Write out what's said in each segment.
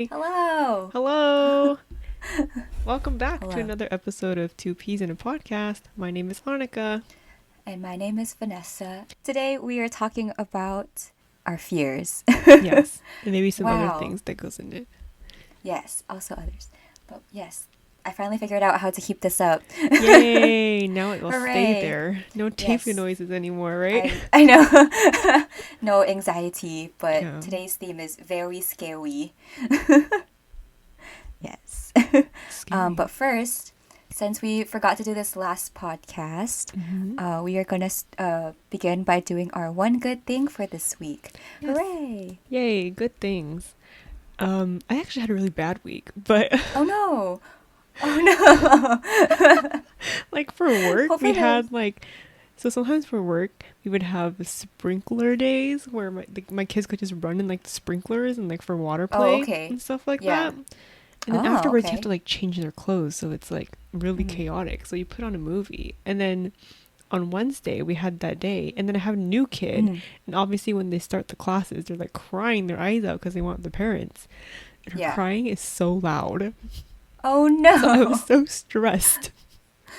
Hello. Hello. Welcome back to Hello. another episode of Two Peas in a Podcast. My name is Annika. And my name is Vanessa. Today we are talking about our fears. Yes, and maybe some other Wow. things that goes in it. Yes, also others. But yes, I finally figured out how to keep this up. Yay! Now it will stay Hooray. there. No taping Yes. noises anymore, right? I know. No anxiety, but Yeah. today's theme is very scary. Yes. Scary. But first, since we forgot to do this last podcast, Mm-hmm. we are going to begin by doing our one good thing for this week. Yes. Hooray! Yay! Good things. I actually had a really bad week, but Oh no! Oh no! like for work, we Hopefully there's. had so sometimes for work we would have sprinkler days where my kids could just run in like the sprinklers and like for water Oh, play okay. and stuff like Yeah. that. And then Oh, afterwards, you have okay. to like change their clothes, so it's like really Mhm. chaotic. So you put on a movie, and then on Wednesday we had that day, and then I have a new kid, Mhm. and obviously when they start the classes, they're like crying their eyes out because they want the parents. And her Yeah. crying is so loud, Oh so I was no! so stressed.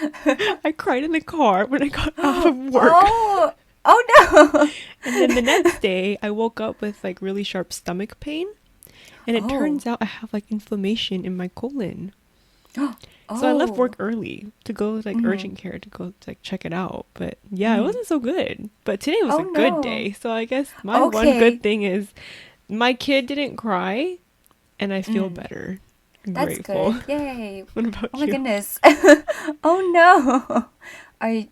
I cried in the car when I got out of work, Oh! Oh no! and then the next day I woke up with like really sharp stomach pain, and it Oh. turns out I have like inflammation in my colon. So I left Oh. work early to go like Mhm. urgent care to go like check it out. But yeah, it Mhm. wasn't so good. But today was Oh a good no! day. So I guess my one good Okay. thing is my kid didn't cry and I feel Mm. better. I'm That's grateful. good. Yay. What Oh about my you? goodness. Oh no.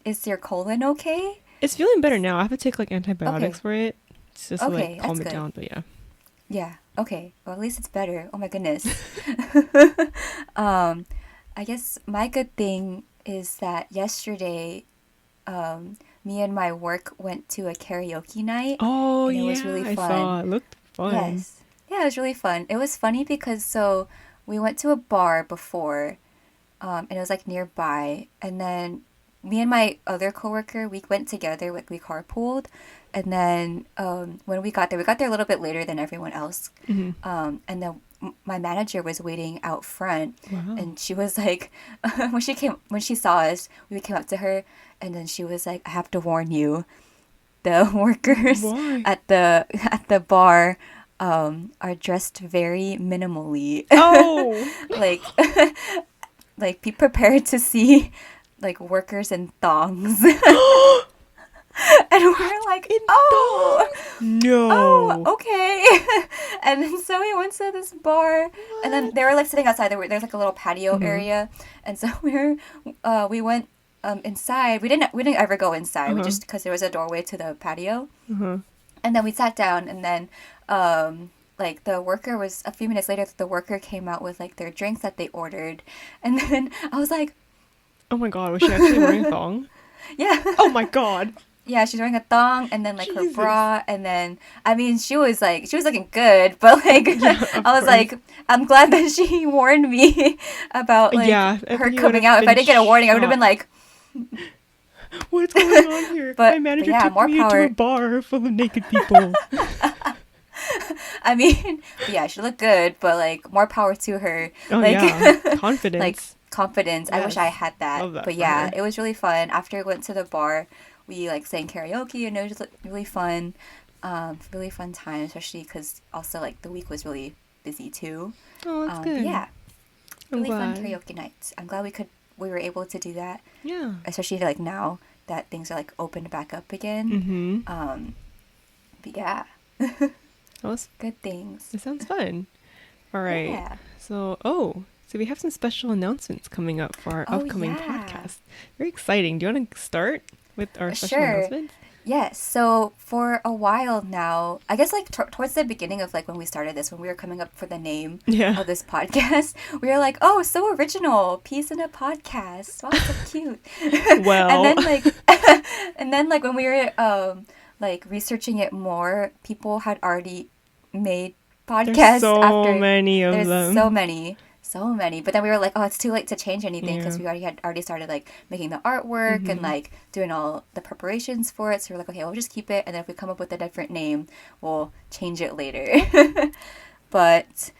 Is your colon okay? It's feeling better now. I have to take like antibiotics Okay. for it. It's just to like Okay, that's calm it good. down, but yeah. Yeah. Okay. Well, at least it's better. Oh my goodness. um, I guess my good thing is that yesterday, me and my work went to a karaoke night, Oh and it was yeah, really I fun. saw. It looked fun. Yes. Yeah, it was really fun. It was funny because we went to a bar before, and it was like nearby. And then me and my other coworker, we went together, like we carpooled. And then when we got there a little bit later than everyone else. Hmm. And then my manager was waiting out front, Wow. and she was like, when she saw us, we came up to her, and then she was like, "I have to warn you, the workers Why? at the bar." Are dressed very minimally. Oh. Like like be prepared to see like workers in thongs. And we're like, In oh, thongs? oh, No. okay. And then so we went to this bar, and then they What? were like sitting outside. There's like a little patio Mm-hmm. area, and so we went inside. We didn't ever go inside. We Uh-huh. just because there was a doorway to the patio, Uh-huh. and then we sat down, and then like the worker was a few minutes later. The worker came out with like their drinks that they ordered, and then I was like, Oh my god, was she actually wearing a thong? yeah. Oh my god. Yeah, she's wearing a thong and then like her Jesus. bra, and then I mean she was looking good, but like Yeah, of I was course. like, I'm glad that she warned me about like Yeah, I her think you would coming have out. If I been didn't get a warning, I would have been shocked. like, What's going on here? My but manager yeah, took more me into a power. bar full of naked people. I mean, yeah, she looked good, but like more power to her. Oh Like yeah. like Confidence. confidence. I wish I Yes. had that. Love that But for yeah, her. it was really fun. After we went to the bar, we like sang karaoke, and it was really fun. Really fun time, especially because also like the week was really busy too. Oh, that's But good. yeah, I'm really fun glad. karaoke nights. I'm glad we were able to do that, Yeah. especially like now that things are like opened back up again. Mm-hmm. But yeah, That was, good things. it sounds fun. All right. Yeah. So we have some special announcements coming up for our Oh upcoming yeah. podcast. Very exciting. Do you want to start with our special Sure. announcements? Yes. So for a while now, I guess like towards the beginning of like when we started this, when we were coming up for the name Yeah. of this podcast, we were like, "Oh, so original, peace in a podcast. Wow, so cute." And Well, then like, and then like when we were like researching it more, people had already made there's podcasts so after. many of There's them. so many. But then we were like, oh, it's too late to change anything because Yeah. we already started like making the artwork and Mm-hmm. like doing all the preparations for it. So we're like, okay, we'll just keep it, and then if we come up with a different name, we'll change it later. But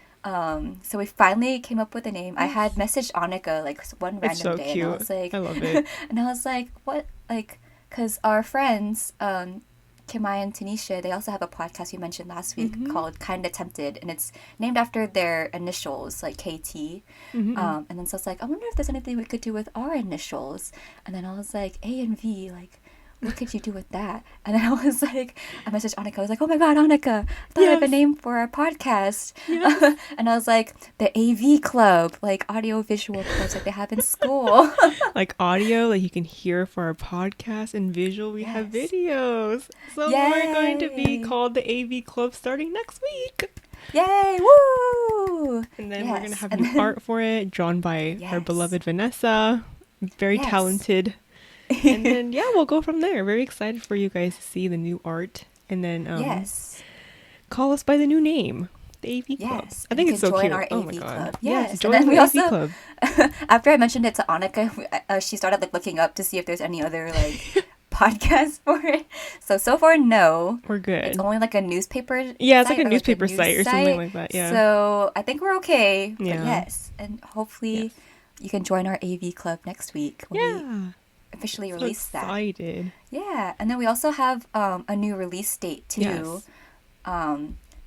So we finally came up with a name. I had messaged Annika like one It's random so day, and I cute. was like, I love it. and I was like, what, like, because our friends, Kimai and Tanisha, they also have a podcast we mentioned last week Mm-hmm. called Kinda Tempted, and it's named after their initials, like KT. Mm-hmm. And then so it's like, I wonder if there's anything we could do with our initials. And then I was like, A and V, like, what could you do with that? And then I was like, I messaged Annika. I was like, oh my God, Annika, I thought I have a Yes. name for our podcast. Yes. And I was like, the AV club, like audio visual clubs like they have in school. Like audio, like you can hear for our podcast, and visual, we have Yes. videos. So we're going to be Yay. called the AV Club starting next week. Yay. Woo. And then we're going to Yes. have And new then, art for it, drawn by our yes. beloved Vanessa. Very Yes. talented. And then, yeah, we'll go from there. Very excited for you guys to see the new art. And then Yes. call us by the new name, the AV Club. Yes. I And think you it's can so join cute. our Oh AV my God. club. Yes, Yes. join And then the we AV also, Club. after I mentioned it to Annika, she started like looking up to see if there's any other like podcasts for it. So far, no. We're It's good. only like a newspaper Yeah, it's like site a or newspaper news site or something like that. Yeah. So I think we're okay. But Yeah. yes. And hopefully Yes. you can join our AV club next week when we Yeah. officially So release that. excited. Yeah. And then we also have a new release date too. Yes.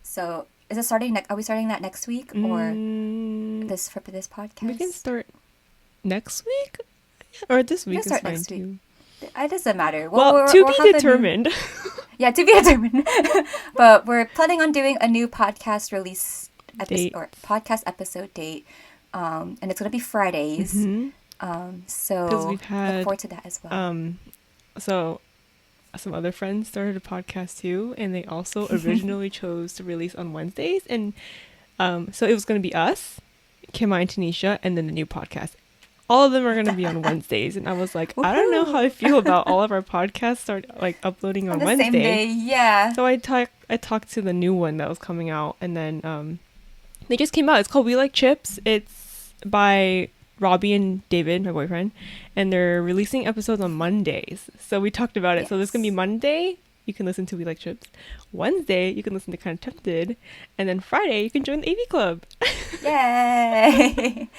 So is it starting are we starting that next week or Mm, for this podcast? we can start next week, or this We week can is start fine next week. too. It doesn't matter. Well, to we'll be have a new- determined. Yeah, to be determined. But we're planning on doing a new podcast release Date. or podcast episode date. And it's gonna be Fridays. Mhm. So 'Cause we've look had, forward to that as well. So some other friends started a podcast too, and they also originally chose to release on Wednesdays, and so it was going to be us, Kim and Tanisha, and then the new podcast. All of them are going to be on Wednesdays, and I was like, I don't know how I feel about all of our podcasts start like uploading on the Wednesday. same day, yeah. So I talked to the new one that was coming out, and then they just came out. It's called We Like Chips. It's by Robbie and David, my boyfriend, and they're releasing episodes on Mondays. So we talked about it. So there's gonna be Yes. Monday, you can listen to We Like Chips. Wednesday, you can listen to Kind of Tempted, and then Friday, you can join the AV Club. Yay!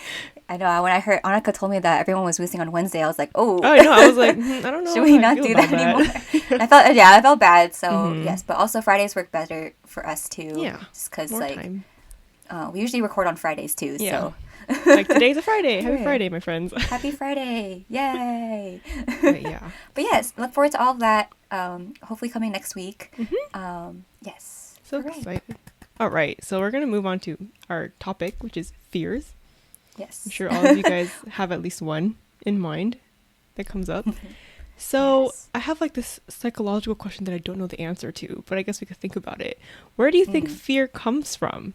I know. When I heard Annika told me that everyone was releasing on Wednesday, I was like, oh. Oh, I know. I was like, I don't know. Should we how I not feel do about that anymore? I felt bad. So Mhm. yes, but also Fridays work better for us too. Yeah, just because More like time. we usually record on Fridays too. Yeah. So Like today's a Friday. Happy Right. Friday, my friends. happy Friday! Yay! But yeah. But yes, look forward to all of that. Hopefully coming next week. Yes. So Hooray. excited. All right, so we're gonna move on to our topic, which is fears. Yes. I'm sure all of you guys have at least one in mind that comes up. So Yes. I have like this psychological question that I don't know the answer to, but I guess we could think about it. Where do you think fear comes from?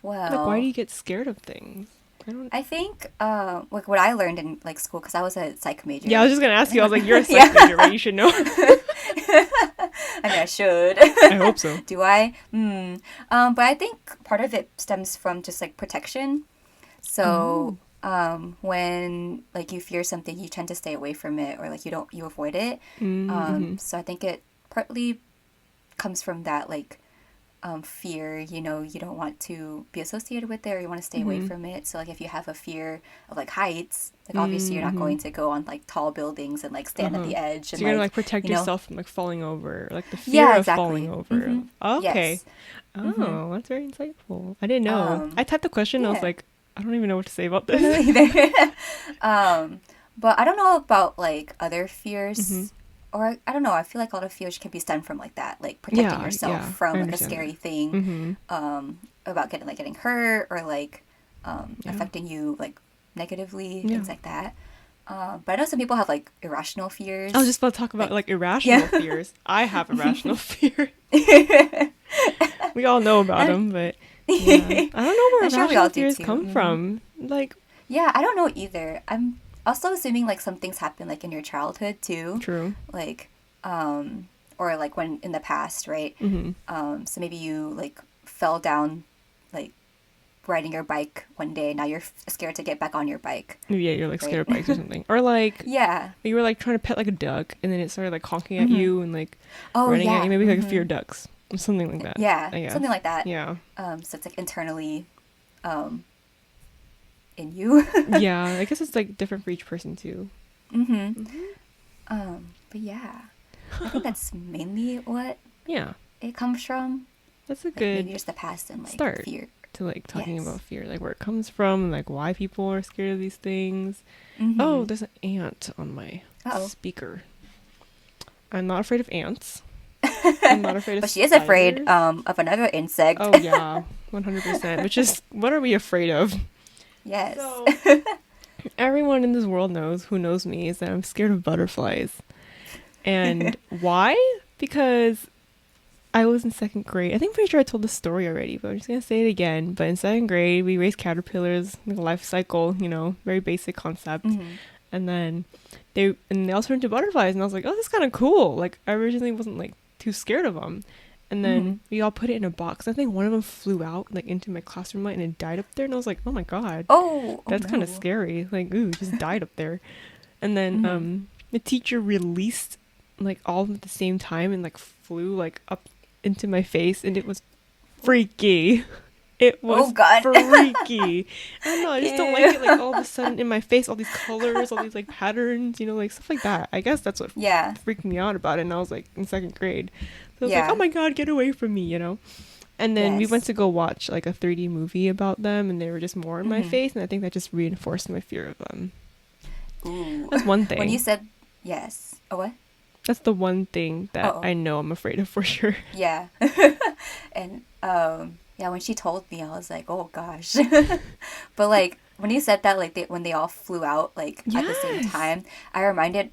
Well, Like, why do you get scared of things? I don't. I think like what I learned in like school, because I was a psych major. Yeah, I was just gonna ask you. I was like, you're a psych Yeah. major, right? You should know. I mean, I should. I hope so. Do I? But I think part of it stems from just like protection. So when like you fear something, you tend to stay away from it, or like you avoid it. Mm-hmm. So I think it partly comes from that like fear. You don't want to be associated with it, or you want to stay away from it. So like if you have a fear of like heights, like obviously you're not going to go on like tall buildings and like stand at the edge. So And, you're gonna like protect you know- yourself from like falling over, like the fear Yeah, of exactly. falling over. Okay. Yes. Oh, that's very insightful. I didn't know. Um, I typed the question. I was yeah. like, I don't even know what to say about I don't this. know either. But I don't know about like other fears, or I don't know. I feel like a lot of fears can be stemmed from like that, like protecting Yeah, yourself yeah, I from like a understand scary that. thing, about getting hurt or like Yeah. affecting you like negatively, Yeah. things like that. But I know some people have like irrational fears. I was just about to talk about like irrational Yeah. fears. I have irrational fear. We all know about them, but yeah. I don't know where I'm sure we all irrational do fears too. come from. Like, Yeah, I don't know either. I'm also assuming like some things happen like in your childhood too. true. Like or like when in the past, right? So maybe you like fell down like riding your bike one day, now you're scared to get back on your bike. Maybe yeah, you're like scared of Right. bikes or something, or like Yeah. you were like trying to pet like a duck, and then it started like honking at you and like Oh running yeah. at you. Maybe like fear ducks. Something like that. Yeah, I guess. something like that. Yeah. So it's like internally um, in you. Yeah, I guess it's like different for each person too. But yeah, I think that's mainly what Yeah. it comes from. That's a Like good maybe just the past and like start fear. to like talking Yes. about fear, like where it comes from, like why people are scared of these things. Oh, there's an ant on my Uh-oh. speaker. I'm not afraid of ants. I'm not afraid of But she is afraid spiders. of another insect. Oh yeah, 100%. Which is, what are we afraid of? Yes. So, everyone in this world knows, who knows me, is that I'm scared of butterflies. And why? Because I was in second grade. I think pretty sure I told the story already, but I'm just gonna say it again. But in second grade, we raised caterpillars, like a life cycle, very basic concept. And then they all turned into butterflies, and I was like, oh, that's kind of cool. Like I originally wasn't like too scared of them. And then we all put it in a box. I think one of them flew out like into my classroom light and it died up there. And I was like, oh my god, that's kind of no. scary. Like, ooh, it just died up there. And then the teacher released like all at the same time and like flew like up into my face, and it was freaky. It was freaky. I don't know, I just don't like it like all of a sudden in my face, all these colors, all these like patterns, like stuff like that. I guess that's what freaked me out about it. And I was like in second grade. So I was like, oh my god, get away from me, And then we went to go watch like a 3D movie about them, and they were just more in my face, and I think that just reinforced my fear of them. Ooh. That's one thing. When you said yes. Oh, what? That's the one thing that I know I'm afraid of for sure. Yeah. And yeah, when she told me, I was like, oh gosh. But like when you said that, like when they all flew out like at the same time, that reminded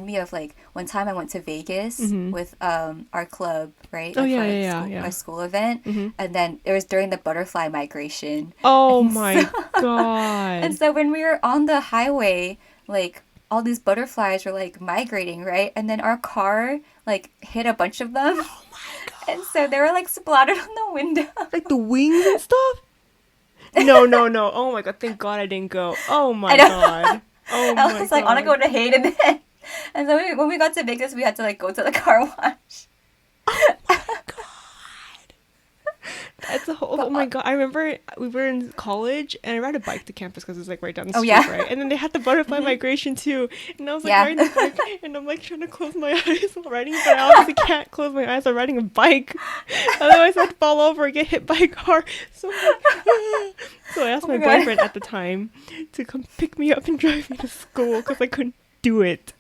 me of like one time I went to Vegas with our club, right? Oh like, yeah, our school event, and then it was during the butterfly migration. Oh and my god! And so when we were on the highway, like all these butterflies were like migrating, right? And then our car like hit a bunch of them. Oh my god! And so they were like splattered on the window. Like the wings and stuff? No. Oh my god, thank god I didn't go. Oh my god. Oh my god. I was like, Annika would have hated it. And so when we got to Vegas, we had to like go to the car wash. Oh my god. That's a whole, oh my god. I remember we were in college and I ride a bike to campus because it's like right down the street, right? And then they had the butterfly migration too. And I was like riding the bike and I'm like trying to close my eyes while riding, but I obviously can't close my eyes while riding a bike. Otherwise I'd fall over and get hit by a car. So, so I asked my boyfriend at the time to come pick me up and drive me to school because I couldn't do it.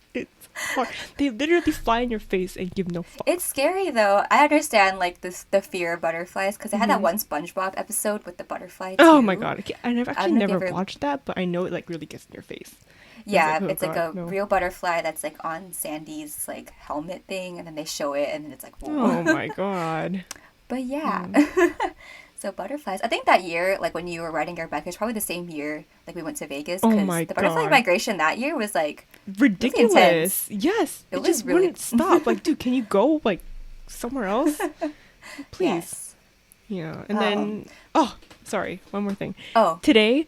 Hard. They literally fly in your face and give no fuck. It's scary though. I understand like the fear of butterflies because I had that one SpongeBob episode with the butterfly too. Oh my god! I never watched that, but I know it like really gets in your face. Yeah, it's like a real butterfly that's like on Sandy's like helmet thing, and then they show it, and then it's like, whoa. Oh my god! But yeah. So butterflies. I think that year, like when you were riding your bike, it was probably the same year like we went to Vegas. Oh my the butterfly migration that year was like ridiculous. Yes, it was just really wouldn't stop. Like, dude, can you go like somewhere else, please? Yes. Yeah, and then sorry, one more thing. Today,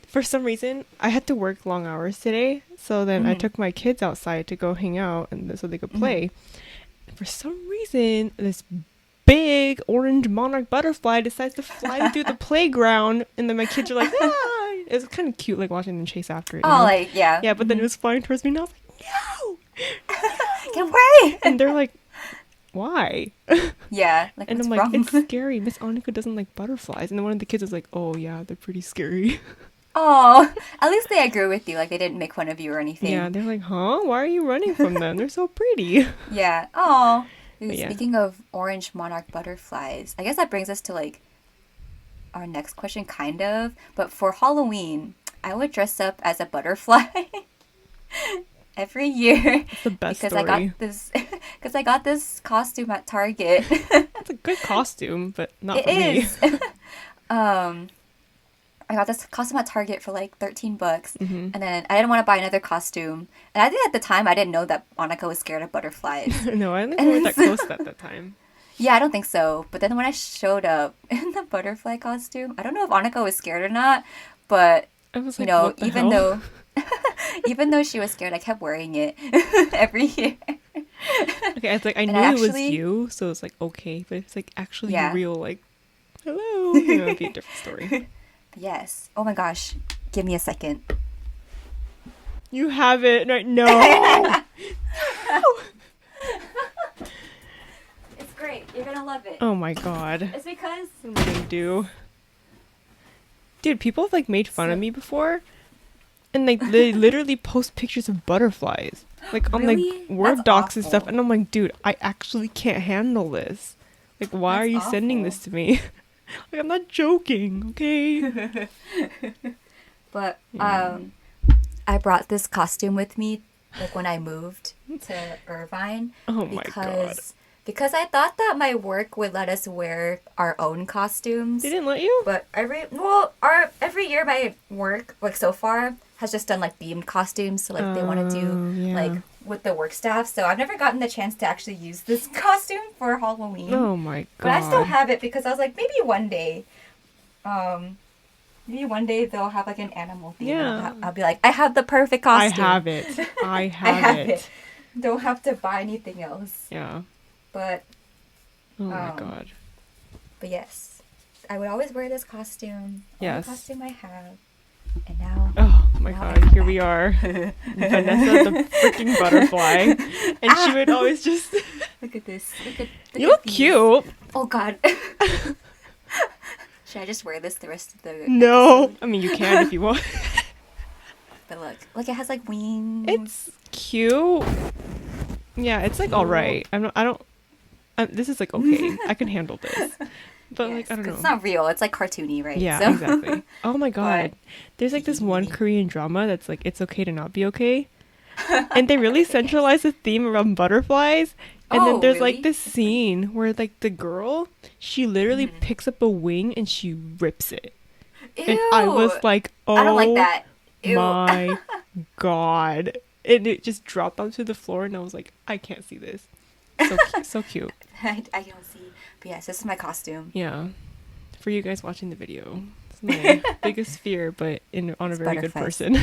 for some reason, I had to work long hours today, so then I took my kids outside to go hang out and so they could play. For some reason, this big orange monarch butterfly decides to fly through the playground, and then my kids are like, ah! It was kind of cute, like watching them chase after it. Like yeah, but then it was flying towards me, and I was like, no, get away! And they're like, why? Yeah, like and what's I'm like, wrong? it's scary. Miss Annika doesn't like butterflies, and then one of the kids was like, oh yeah, they're pretty scary. Oh, at least they agree with you. Like they didn't make fun of you or anything. Yeah, they're like, huh? Why are you running from them? They're so pretty. Yeah. Oh. Yeah. Speaking of orange monarch butterflies, I guess that brings us to like our next question, kind of. But for Halloween, I would dress up as a butterfly every year. That's the best because story. I got this costume at Target. It's a good costume, but not for me. I got this costume at Target for like $13, and then I didn't want to buy another costume. And I think at the time I didn't know that Annika was scared of butterflies. No, I don't think we were that close at that time. Yeah, I don't think so. But then when I showed up in the butterfly costume, I don't know if Annika was scared or not, but I was like, what the hell? even though she was scared, I kept wearing it every year. Okay, it's like I And knew I it was actually, you, so it's like okay, but if it's like actually yeah. real, like hello, you know, it'd be a different story. Yes. Oh my gosh. Give me a second. You have it right? No. It's great. You're gonna love it. Oh my god. It's because What am I gonna do? Dude, people have like made fun of so me before, and like they literally post pictures of butterflies, like on like really that's Word docs and stuff, awful. and I'm like, dude, I actually can't handle this. Like, why are That's you sending awful. this to me? Like, I'm not joking, okay? But Yeah. I brought this costume with me like when I moved to Irvine Oh my god. because I thought that my work would let us wear our own They costumes. didn't let you? But every year my work like so far has just done like themed costumes. So like they want to do Oh, like yeah. with the work staff. So I've never gotten the chance to actually use this costume for Halloween. Oh my But I still god. have it because I was like um maybe one day they'll have like an animal theme. And Yeah. I'll be like I have the perfect I costume. have it. I I have have it. it. Don't have to buy anything else. Yeah. But Oh my um god. but yes, I would always wear this costume. Only Yes. costume I have. And now, Oh my now I god, come here we back. are. Vanessa the freaking butterfly. And she would always just Look at this. Look You at look these. cute. Oh God. Should I just wear this the rest of the No. episode? I mean you can if you want. But look, it has like wings. It's cute. Yeah, it's like Cute. alright. I don't this is like okay. I can handle this. But like Yes, I don't 'cause know. it's not real. It's like cartoony, right? Yeah, So. exactly. Oh my god. But There's like this one yeah. Korean drama that's like it's okay to not be okay. And they really centralize the theme around butterflies. And then Oh, there's like really? this scene where like the girl, she literally Mhm. picks up a wing and she rips it. Ew. And I was like, I don't like "Oh that. Ew. my god." And it just dropped onto the floor and I was like, "I can't see this." So so cute. I don't see. But yes, this is my costume. Yeah. For you guys watching the video. It's my biggest fear, but on a It's very good butterflies. person.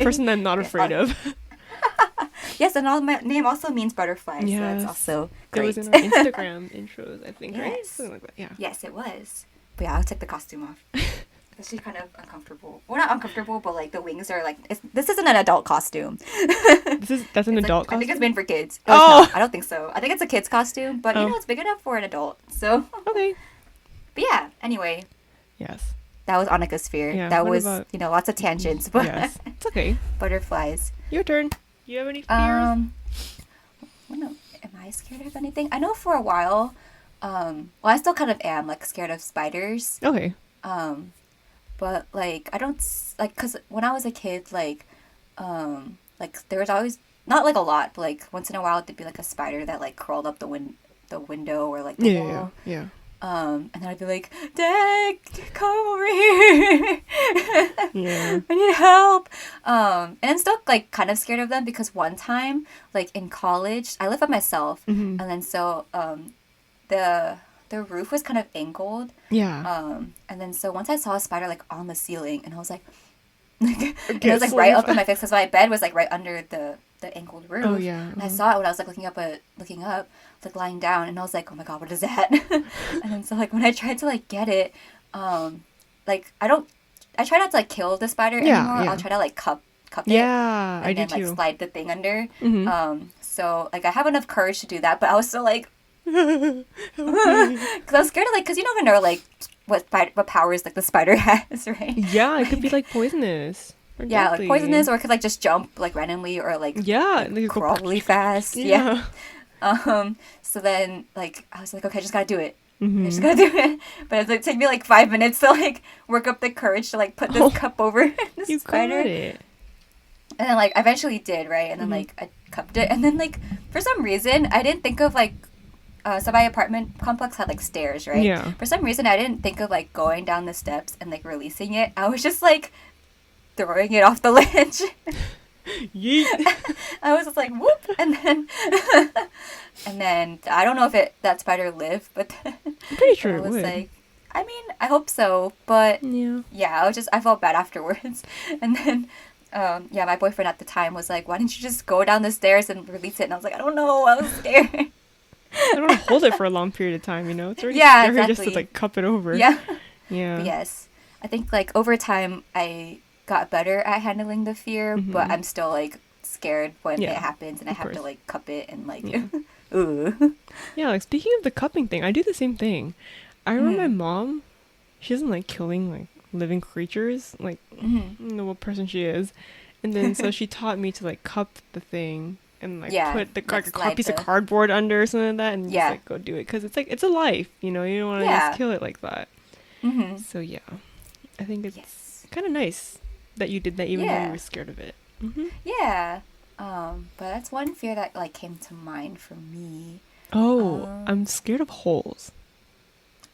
Person I'm not Yes, afraid of. Yes, and all my name also means butterfly, so that's Yes. also It was great. in our Instagram intros, I think, right? Yes. Something like that. Yeah. Yes, it was. But yeah, I'll take the costume off. It's actually kind of uncomfortable. Well, not uncomfortable, but like the wings are like. This isn't an adult costume. That's an It's like, adult I think it's costume. been for kids. Oh! It's not. I don't think so. I think it's a kid's costume, but Oh. it's big enough for an adult. So, Okay. but yeah. Anyway, Yes. that was Annika's fear. Yeah, That what was about- lots of tangents, but Yes. It's okay. butterflies. Your turn. You have any fears? Well, no, am I scared of anything? I know for a while, well, I still kind of am, like, scared of spiders. Okay. But, like, I don't, like, because when I was a kid, like, there was always, not, like, a lot, but, like, once in a while, there'd be, like, a spider that, like, crawled up the window or, like, the Yeah, wall. yeah. And then I'd be like, Dad, come over here. Yeah. I need help. And I'm still like kind of scared of them because one time, like in college, I live by myself, Mhm. and then so the roof was kind of angled. Yeah. And then so once I saw a spider like on the ceiling, and I was like, and it Get was like right so up in my face because my bed was like right under the angled roof. Oh, yeah. And I Mhm. saw it when I was like looking up, like lying down, and I was like, oh my god, what is that? And then so like when I tried to like get it, like I try not to like kill the spider Yeah, anymore. yeah. I'll try to like cup it. Yeah, I And do then like too. slide the thing under. Mhm. So like I have enough courage to do that, but I was still like, Okay. because I was scared of like, because you never know like what powers like the spider has, right? Yeah, it could be like poisonous. Or Yeah, like deadly. poisonous, or it could like just jump like randomly, or like Yeah, and they could go crawl really fast. Yeah. Yeah. So then like I was like, okay, I just gotta do it. I Mhm. just gotta do it. But it like take me like 5 minutes to like work up the courage to like put this Oh, cup over the You spider. got it. And then like I eventually did, right? And then Mhm. like I cupped it, and then like for some reason I didn't think of like so my apartment complex had like stairs, right? Yeah. For some reason I didn't think of like going down the steps and like releasing it. I was just like throwing it off the ledge. Yeet. I was just like whoop, and then and then I don't know if that spider lived, but then I'm pretty sure I it was would. like, I mean, I hope so, but Yeah. yeah, I felt bad afterwards, and then Yeah, my boyfriend at the time was like, "Why didn't you just go down the stairs and release it?" And I was like, "I don't know, I was scared." I don't want to hold it for a long period of time, you know? It's already Yeah, scary just to exactly. like cup it over. Yeah. But Yeah. yes, I think like over time I got better at handling the fear, but Mm-hmm. I'm still like scared when it Yeah, happens and I of have to course. like cup it and like, Yeah. ooh. Yeah, like speaking of the cupping thing, I do the same thing. I remember my Mm, mom, she doesn't like killing like living creatures, like mm, I don't know what person she is. And then so she taught me to like cup the thing and like yeah, put the like like a slide piece of the, cardboard under or something like that and just yeah, like go do it because it's like it's a life, you know. You don't want to just yeah, kill it like that. mm-hmm, So yeah, I think it's yes, kind of nice that you did that even though you yeah, were scared of it. Hmm. yeah. But that's one fear that like came to mind for me. Oh, I'm Um, scared of holes.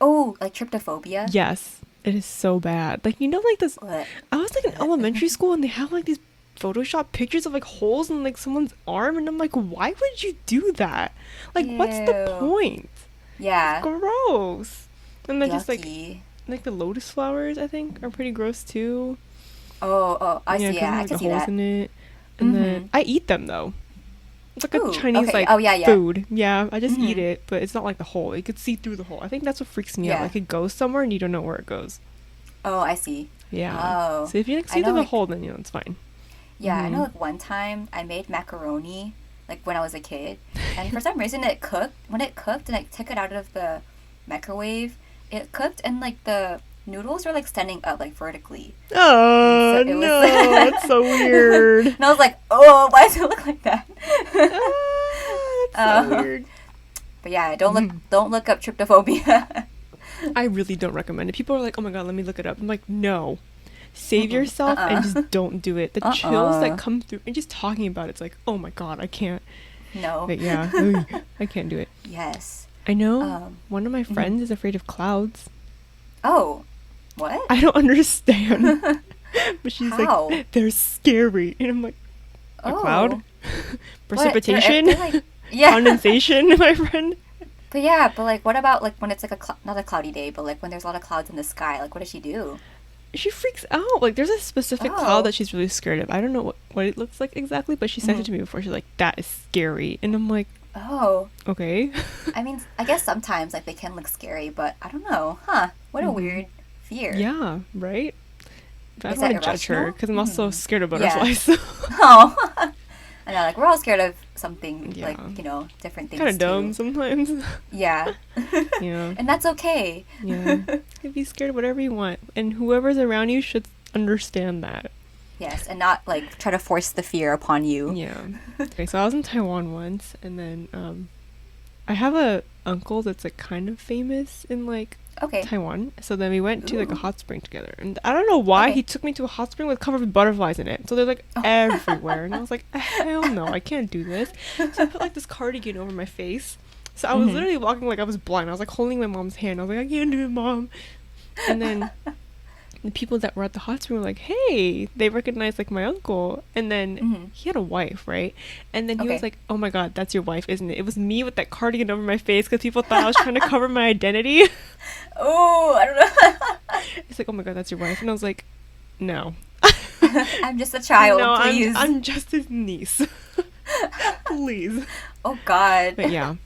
oh, like tryptophobia. Yes, it is so bad. Like you know, like this. What? I was like in elementary school and they have like these Photoshop pictures of like holes in like someone's arm, and I'm like, why would you do that? Like, what's the Ew. point? It's Yeah. gross. And then just Yucky. like the lotus flowers, I think, are pretty gross too. Oh, oh, I Yeah, see. because Yeah, of I like can the see holes that. in it. And then Mm-hmm. I eat them though. It's like a Ooh, Chinese okay. like Oh, yeah, yeah. food. Yeah, I just eat Mm-hmm. it, but it's not like the hole. You could see through the hole. I think that's what freaks me out. Yeah. Like it goes somewhere and you don't know where it goes. Oh, I see. Yeah. Oh, So if you like I see through know. the Like, hole, then you know it's fine. yeah, I know. Mhm. Like one time, I made macaroni, like when I was a kid, and for some reason it cooked. When it cooked, and I took it out of the microwave, it cooked, and like the noodles were like standing up, like vertically, and so Oh it was. no, that's so weird. And I was like, "Oh, why does it look like that?" Ah, that's so uh, weird. but yeah, Mhm. don't look up tryptophobia. I really don't recommend it. People are like, "Oh my god, let me look it up." I'm like, "No, save Mm-mm. yourself and Uh-uh. just don't do it." The chills that Uh-uh. come through, and just talking about it's like, "Oh my god, I can't." No. But yeah, ugh, I can't do it. Yes. I know Um. one of my Mhm. friends is afraid of clouds. Oh. What? I don't understand, but she's like, How? "They're scary," and I'm like, "A cloud? Oh. What? Precipitation? They're like yeah. Condensation, my friend?" But yeah, but like what about like when it's like not a cloudy day, but like when there's a lot of clouds in the sky, like what does she do? She freaks out. Like, there's a specific cloud Oh. that she's really scared of. I don't know what it looks like exactly, but she sent it Mhm. to me before. She's like, "That is scary," and I'm like, Oh. "Okay." I mean, I guess sometimes like they can look scary, but I don't know. Huh. What a Hmm. weird fear. Yeah, right. But I Is don't that want to judge her irrational? because I'm also Hmm. scared of Yeah. butterflies. So Oh. I know, like we're all scared of something, like, yeah, different kind things of dumb too. sometimes. Yeah. Yeah, And that's okay. yeah. You can be scared of whatever you want, and whoever's around you should understand that. Yes, and not like try to force the fear upon you. Yeah. Okay, so I was in Taiwan once, and then I have a uncle that's like kind of famous in like Okay. Taiwan. So then we went to like a Ooh. hot spring together, and I don't know why Okay. he took me to a hot spring with covered with butterflies in it. So they're like Oh. everywhere, and I was like, hell no, I can't do this. So I put like this cardigan over my face. So I was Mhm. literally walking like I was blind. I was like holding my mom's hand. I was like, I can't do it, mom. And then the people that were at the hot spring were like, hey, they recognized like my uncle. And then Mhm. he had a wife, right? And then he was Okay. like, oh my god, that's your wife, isn't it? It was me with that cardigan over my face because people thought I was trying to cover my identity. Oh, I don't know. He's like, oh my god, that's your wife. And I was like, no. I'm just a child, No, please. I'm just his niece. Please. Oh God. But yeah.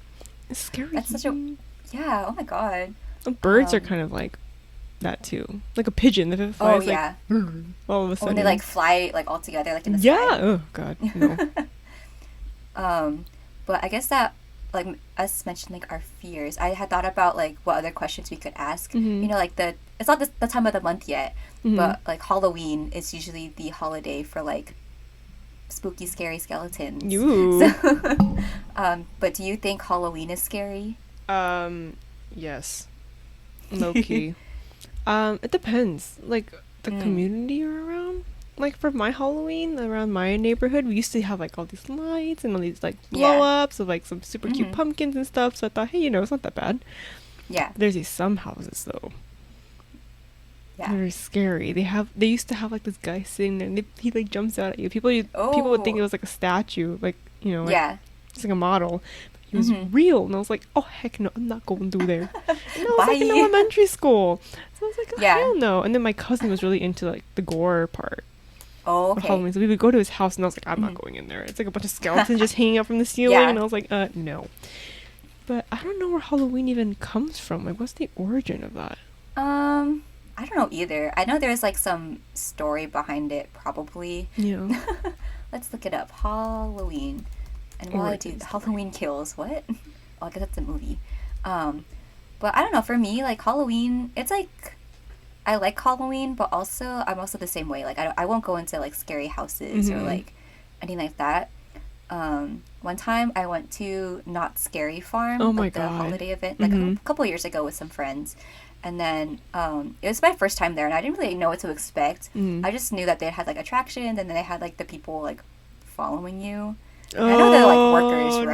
It's scary. That's such a yeah. Oh my God. Birds are Um. kind of like that too. Like a pigeon. If it Oh flies yeah. like all of a Or sudden. when they like fly like all together like in the yeah. sky. Oh god. No. Um, but I guess that like us mentioning like our fears, I had thought about like what other questions we could ask. Mhm. You know, like it's not the time of the month yet, Mhm. but like Halloween is usually the holiday for like spooky, scary skeletons. You. So, but do you think Halloween is scary? Yes. Low key. It depends. Like the Mm. community you're around. Like for my Halloween around my neighborhood, we used to have like all these lights and all these like blow Yeah. ups of like some super cute Mhm. pumpkins and stuff. So I thought, hey, it's not that bad. Yeah. There's these some houses though. Yeah. They're scary. They used to have like this guy sitting there and he like jumps out at you. People would think it Oh. was like a statue, like like Yeah. it's like a model. But he was Mhm. real, and I was like, oh heck no, I'm not going through there. And I was like in Bye. elementary school, so I was like, oh, Yeah. hell no. And then my cousin was really into like the gore part. Oh, on okay. Halloween. So we would go to his house, and I was like, I'm not Mhm. going in there. It's like a bunch of skeletons just hanging out from the ceiling, Yeah. and I was like, no. But I don't know where Halloween even comes from. Like, what's the origin of that? Um, I don't know either. I know there's like some story behind it, probably. Yeah. Let's look it up. Halloween. And while I do, Origin story. Halloween Kills. What? Oh, I guess that's a movie. Um, but I don't know. For me, like Halloween, it's like I like Halloween, but also I'm also the same way. Like I won't go into like scary houses or Mm-hmm. like anything like that. One time I went to Not Scary Oh Farm, my like the god. holiday event, like a Mm-hmm. couple of years ago with some friends. And then it was my first time there, and I didn't really know what to expect. Mm. I just knew that they had like attractions, and then they had like the people like following you. And I know they're like workers, Oh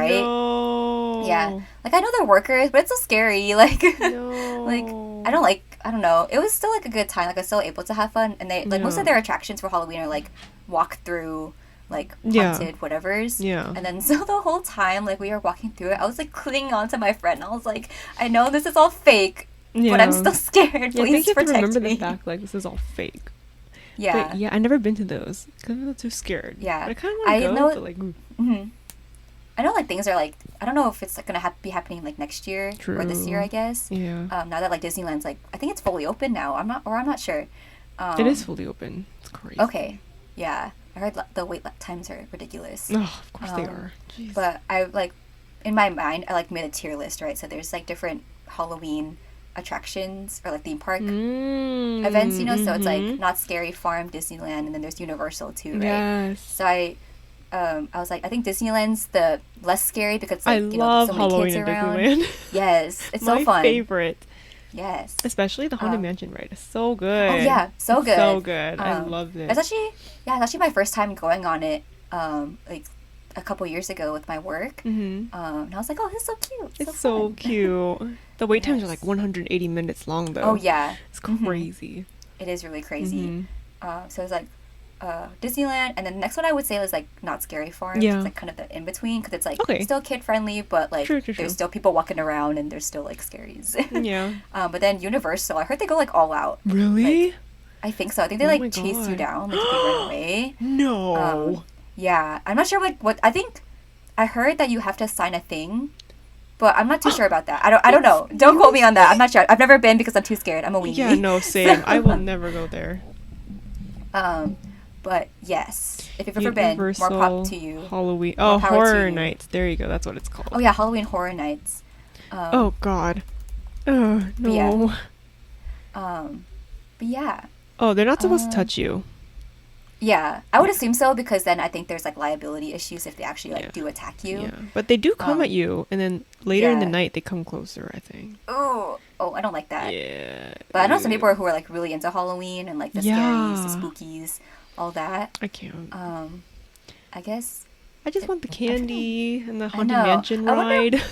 right? Yeah, no. like I know they're workers, but it's so scary. Like No. I don't know. It was still like a good time. Like I was still able to have fun, and they like most Yeah. of their attractions for Halloween are like walk through like Yeah. haunted whatevers. Yeah. And then so the whole time like we were walking through it, I was like clinging on to my friend. I was like, I know this is all fake, but I'm Yeah. still scared. Yeah, I think Please you have to protect remember the me. fact like this is all fake. But Yeah, yeah, I never been to those because I'm too scared. But yeah. I kind of want to I go, know. but like, Mhm. I know like things are like I don't know if it's like gonna be happening like next year or this year. I true. guess. Yeah. Now that like Disneyland's like I think it's fully open now. I'm not sure. It is Um, fully open. It's crazy. okay, yeah. I heard the wait times are ridiculous. Oh, of course they Um, are. Jeez. but I like in my mind I like made a tier list, right? So there's like different Halloween attractions or like theme park events, you know. So it's like Mm-hmm. Not Scary Farm, Disneyland, and then there's Universal too, right? Yes. So I was like, I think Disneyland's the less scary because I like you know love so many Halloween kids at around. Disneyland. Yes, it's so My fun. favorite. Yes. Especially the Haunted Um, Mansion ride. It's so oh good. yeah, so It's so good. good. I loved it. It's actually yeah, it's actually my first time going on it. Like a couple years ago with my work. Mm-hmm. And I was like, oh, this is so cute, so It's so fun. cute. The wait times are like Yes. 180 minutes long Oh though. yeah. It's Hmm. crazy. It is really crazy. Mm-hmm. So it was like Disneyland, and then the next one I would say was like Not Scary Farm. It's Yeah. like kind of the in between because it's like Okay. still kid friendly, but like True, true, there's true. still people walking around and there's still like scaries. Yeah. But then Universal, I heard they go like all out. Really? Like I think so. I think they Oh my like chase you god. down, like if you run away. No. Yeah, I'm not sure what I think. I heard that you have to sign a thing, but I'm not too sure about that. I don't know. Don't quote me on that. I'm not sure. I've never been because I'm too scared. I'm a weenie. Yeah, no, same. I will never go there. Um, but yes, if you've ever been, more Universal pop to you. Halloween. More Oh, power to Horror you. Nights. There you go. That's what it's called. Oh yeah, Halloween Horror Nights. Oh god. Oh But yeah. no. But yeah, Oh, they're not supposed to um, touch you. yeah. I would Yeah. assume so because then I think there's like liability issues if they actually like Yeah. do attack you. Yeah, but they do come at Um, you, and then later in the yeah. night they come closer. I think. Oh, I don't like that. Yeah. But I know some people who are like really into Halloween and like the scaries, the Yeah. spookies, all that. I can't. I guess I just want the I'm trying to- candy and the I Haunted know. Mansion I wonder. ride.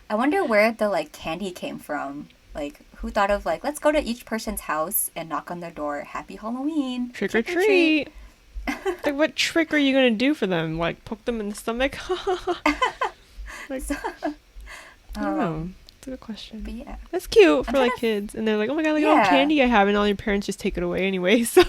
I wonder where the like candy came from. Like who thought of like let's go to each person's house and knock on their door. Happy Halloween. Trick or treat. Like, what trick are you gonna do for them? Like, poke them in the stomach? Like, I don't know. Um, It's a good question. but yeah. That's cute I'm for trying like to. kids, and they're like, "Oh my god, look at all the Yeah. candy I have," and all your parents just take it away anyway. So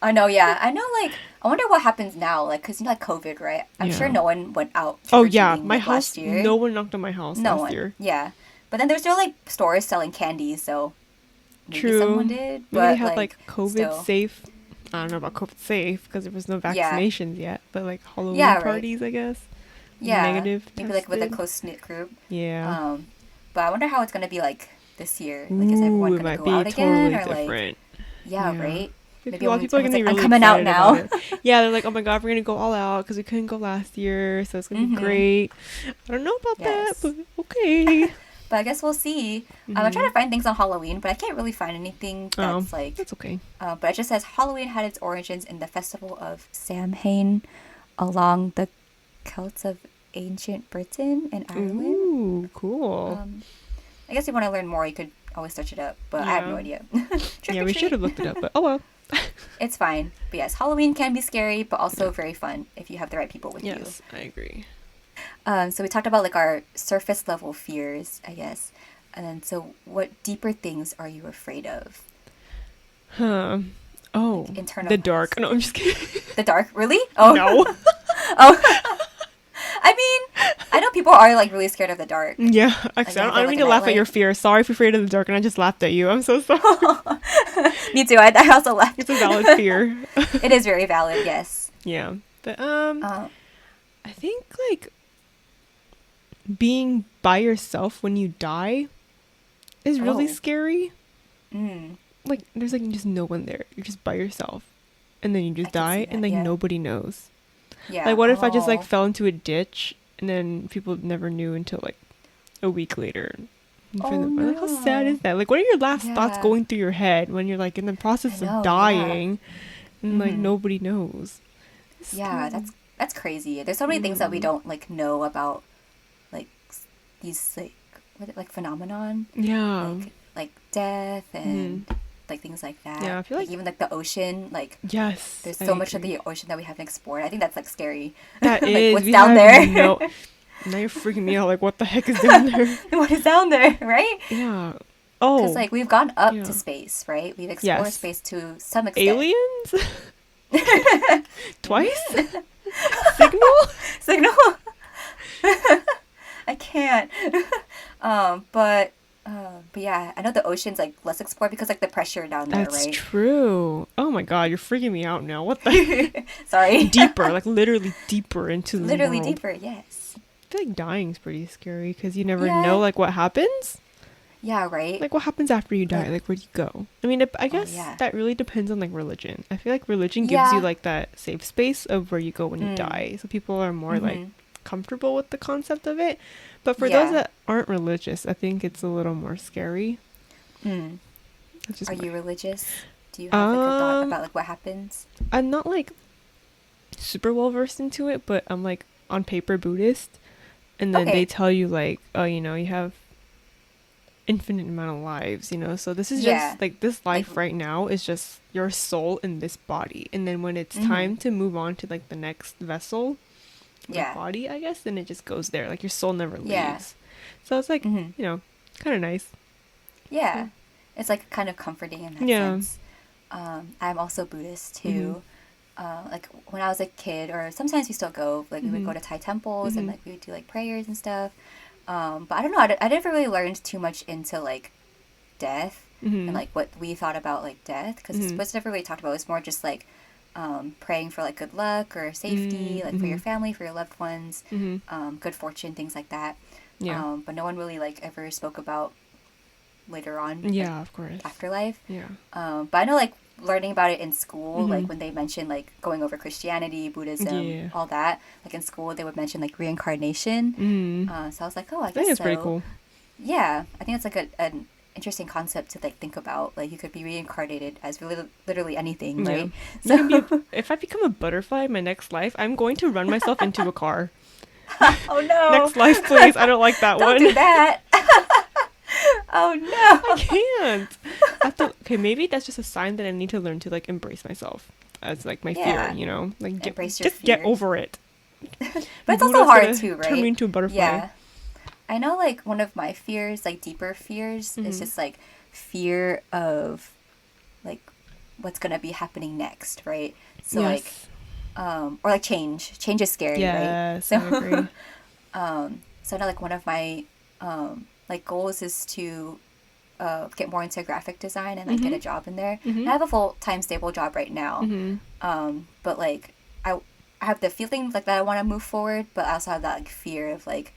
I know. Yeah. I know. Like I wonder what happens now. Like because you know like COVID, right? I'm sure yeah. no one went out Oh trick or yeah, treating my like house. last year. No one knocked on my house No last one. year. Yeah. But then there's still like stores selling candy, so maybe True. someone did. Maybe they But had like COVID still. safe. I don't know about COVID safe because there was no Yeah. vaccinations yet, but like Halloween Yeah. Right. parties, I guess. Yeah. Negative Maybe like with a tested. close knit group. Yeah. But I wonder how it's gonna be like this year. Like, is everyone Ooh, it gonna might go be out again, totally or like, different. yeah, Yeah. right? Like, Maybe a lot of people are everyone's gonna be like, I'm really coming out excited now. about it. Yeah, they're like, "Oh my god, we're gonna go all out because we couldn't go last year, so it's gonna be Mhm. great." I don't know about Yes. that, but okay. But I guess we'll see. I'm trying to find things on Halloween, but I can't really find anything Oh, that's like. that's okay. But it just says Halloween had its origins in the festival of Samhain, along the Celts of ancient Britain and Ireland. Ooh, cool. I guess if you want to learn more, you could always search it up, but I have Yeah. no idea. Trick Yeah, or we treat. should have looked it up, but oh well. It's fine. But yes, Halloween can be scary, but also very fun if you have the right people with you. Yes, I agree. So we talked about like our surface level fears, I guess. And then so what deeper things are you afraid of? Huh. Oh, like the dark. internalized. No, I'm just kidding. The dark, really? Oh, No. oh. I mean, I know people are like really scared of the dark. Yeah, Like actually, they I have don't like mean a to laugh at your nightlight. fear. Sorry if you're afraid of the dark, and I just laughed at you. I'm so sorry. Me too. I also laughed. It's a valid fear. It is very valid. Yes. Yeah, but Uh, I think like being by yourself when you die is really oh. scary. Mm, Like there's like just no one there. You're just by yourself, and then you I just can see die, and that. like Yeah. nobody knows. Yeah. Like what if I just like Oh. fell into a ditch and then people never knew until like a week later? And Oh like how sad no. is that? Like what are your last thoughts Yeah. going through your head when you're like in the I process of know. Yeah. dying and like Mm-hmm. nobody knows? It's Yeah. scary. That's crazy. There's so many things that we Mm. don't like know about like these like like phenomenon Yeah. like death Mm. and like things like Yeah, that. I feel Like like even like the ocean. Like yes, there's I so much of agree. the ocean that we haven't explored. I think that's like scary. That Like is, what's we down have there? no. Now you're freaking me out. Like what the heck is down there? What is down there, right? Yeah. Because Oh, like we've gone up to yeah. space, right? We've explored Yes. space to some extent. Aliens? Twice? Signal? Signal. I can't. But yeah, I know the ocean's like less explored because like the pressure down there, That's right? true. Oh my god, you're freaking me out now. What the Sorry. deeper, like literally deeper into the Literally world. deeper, yes. I feel like dying's pretty scary because you never know Yeah. like what happens. Yeah, right? Like what happens after you die? Like, Like where do you go? I mean, I oh guess yeah. that really depends on like religion. I feel like religion gives you Yeah. like that safe space of where you go when you Mm. die. So people are more like Mm-hmm. comfortable with the concept of it. But for those Yeah. that aren't religious, I think it's a little more scary. Mm. That's just Are my you religious? Do you have like a thought um about like what happens? I'm not like super well versed into it, but I'm like on paper Buddhist, and then they Okay. tell you like, oh, you know, you have infinite amount of lives, you know. So this is Yeah. just like this Like life right now is just your soul in this body, and then when it's mm-hmm. time to move on to like the next vessel, like Yeah. body, I guess, then it just goes there. Like your soul never Yeah. leaves. So it's like, Mm-hmm. you know, kind of nice. Yeah. It's like kind of comforting in that Yeah. sense. I'm also Buddhist Mm-hmm. too. Like when I was a kid, or sometimes we still go, like we would go to Thai temples and Mm-hmm. like we would do like prayers and stuff. But I don't know, I never really learned too much into like death Mm-hmm. and like what we thought about like death because Mm-hmm. it was never really talked about. It was more just like praying for like good luck or safety, like for your Mm-hmm. family, for your loved ones, Mm-hmm. good fortune, things like that. Yeah. But no one really like ever spoke about later on, like Yeah, of course. afterlife. Yeah. But I know like learning about it in school, like Mhm. when they mentioned like going over Christianity, Buddhism, Yeah. all that, like in school they would mention like reincarnation. Mm. So I was like, oh, I I think guess it's pretty so. cool. Yeah, I think it's like an interesting concept to like think about. Like you could be reincarnated as really literally anything, Yeah. right? You can be So, if I become a butterfly in my next life, I'm going to run myself into a car. oh no, Next life, please. I don't like that don't one. do that. Oh I no. can't. I have to, okay, maybe that's just a sign that I need to learn to like embrace myself as like my Yeah. fear, you know? Like Embrace your just get fear. over it. But it's also Buddha's hard gonna too, turn me right? into a butterfly. Yeah. I know like one of my fears, like deeper fears, is just like fear of like what's gonna be happening next, right? So Yes. or like change. Change is scary, right? Yes, I agree. So I know like one of my like goals is to get more into graphic design and like get a job in there. Mhm. I have a full-time stable job right now. Mhm. But like I have the feeling like that I want to move forward, but I also have that like fear of like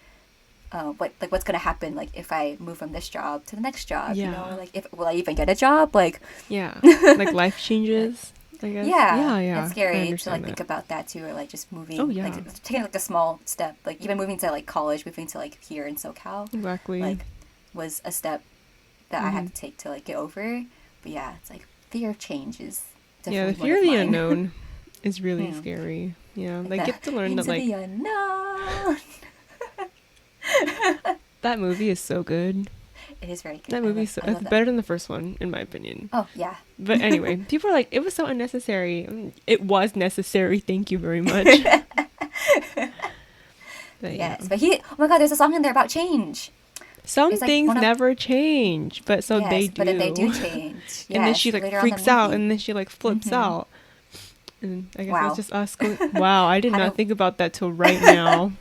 what's gonna happen like if I move from this job to the next job, you know, Yeah. like if will I even get a job, like Yeah. Like life changes, I guess. yeah, Yeah, yeah. it's I scary to understand like that. think about that too, or like just moving, Oh, yeah. like taking like a small step, like even moving to like college, moving to like here in SoCal, Exactly. like was a step that I had to take to like get over. But yeah, it's like fear of change is Yeah, definitely the one fear of of the mine. unknown is really Hmm. scary. Yeah, Like like the get to learn that into like the unknown. that movie is so good. It is very good. That movie is so, I love it's that. better than the first one in my opinion. Oh yeah. But anyway, people are like it was so unnecessary. It was necessary. Thank you very much. But yeah. Yes, but oh my god, there's a song in there about change. Some It's like things one of never change, but so they yes, but then they do do. change. And then she Yes, like later on in freaks the out, movie. and then she like flips Mm-hmm. out. And I guess that's Wow. just us going, wow, I did How not do think about that till right now.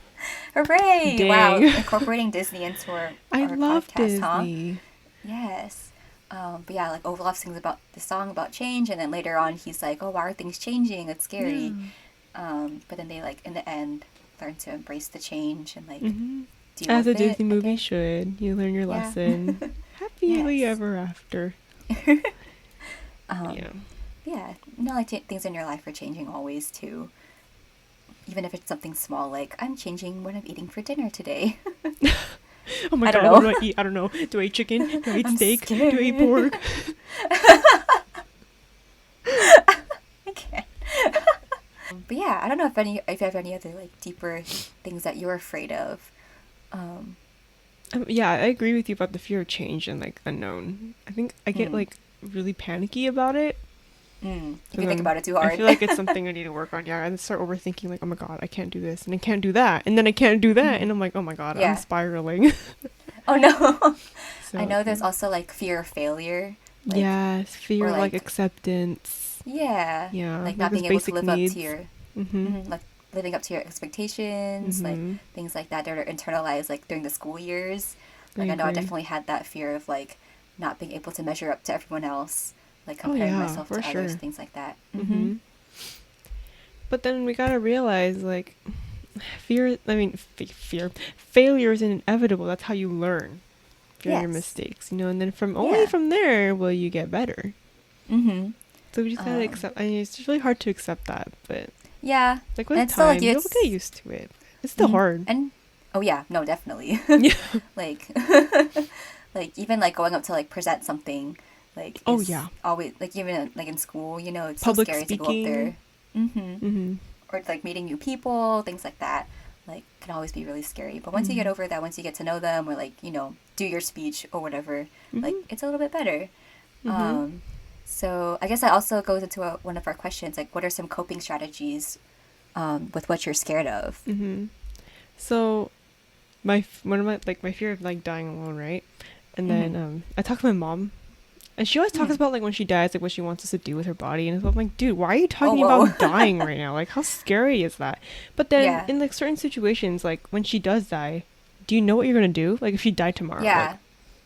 hooray! Wow, Dang. incorporating Disney into I our love podcast, huh? Disney. Yes. But yeah, like Olaf sings about the song about change, and then later on he's like, "Oh, why are things changing? It's scary." Yeah. But then they like in the end learn to embrace the change and like Hmm. deal As a with it. Disney I movie guess. should. You learn your Yeah. lesson. Happily Yes. ever after. Um, Yeah. yeah. No, like things in your life are changing always too. Even if it's something small, like I'm changing what I'm eating for dinner today. Oh my I don't god, what do know. I eat? I don't know. Do I eat chicken? Do I eat I'm steak? Do I eat scared. pork? I can't. But yeah, I don't know if you have any other like deeper things that you're afraid of. Um, Yeah, I agree with you about the fear of change and like unknown. I think I get mm, like really panicky about it. if So you think then about it too I hard. feel like it's something I need to work on. Yeah, and start overthinking like, oh my god, I can't do this and I can't do that and then I can't do that Mhm. and I'm like, oh my god, I'm Yeah. spiraling. Oh no. I So know there's also like fear of failure, like yes, fear or of like like acceptance. yeah, Yeah, like like not those being able to basic live up to needs. your Mhm. like living up to your expectations, like Mhm. things like that are internalized like during the school years. I Like I know I agree. definitely had that fear of like not being able to measure up to everyone else, like Oh comparing yeah, myself for to others, sure. things like that. Mm-hmm. Mhm. But then we gotta realize like fear. I mean, fear. Failure is inevitable. That's how you learn from your Yes. mistakes, you know. And then from only Yeah. from there will you get better. Mm-hmm. So we just gotta Um, accept. I mean, it's just really hard to accept that, but yeah. like And with it's still like time, you you'll get it's used to it. It's still mhm. hard. And oh yeah, no, definitely. Yeah. Like like even like going up to like present something like Oh is yeah. always like even like in school, you know, it's so Public scary to go up speaking. there. Mm-hmm. Mhm. Or like meeting new people, things like that. Like can always be really scary. But once you get Mhm. over that, once you get to know them or like, you know, do your speech or whatever, like Mhm. it's a little bit better. Mhm. Um so I guess that also goes into one of our questions, like what are some coping strategies with what you're scared of? Mhm. So one of my like my fear of like dying alone, right? And then Mm-hmm. I talked to my mom. And she always talks Mm. about like when she dies, like what she wants us to do with her body, and I'm like, dude, why are you Oh talking whoa. about dying right now? Like, how scary is that? But then Yeah. in like certain situations, like when she does die, do you know what you're gonna do? Like if she died tomorrow, like Yeah.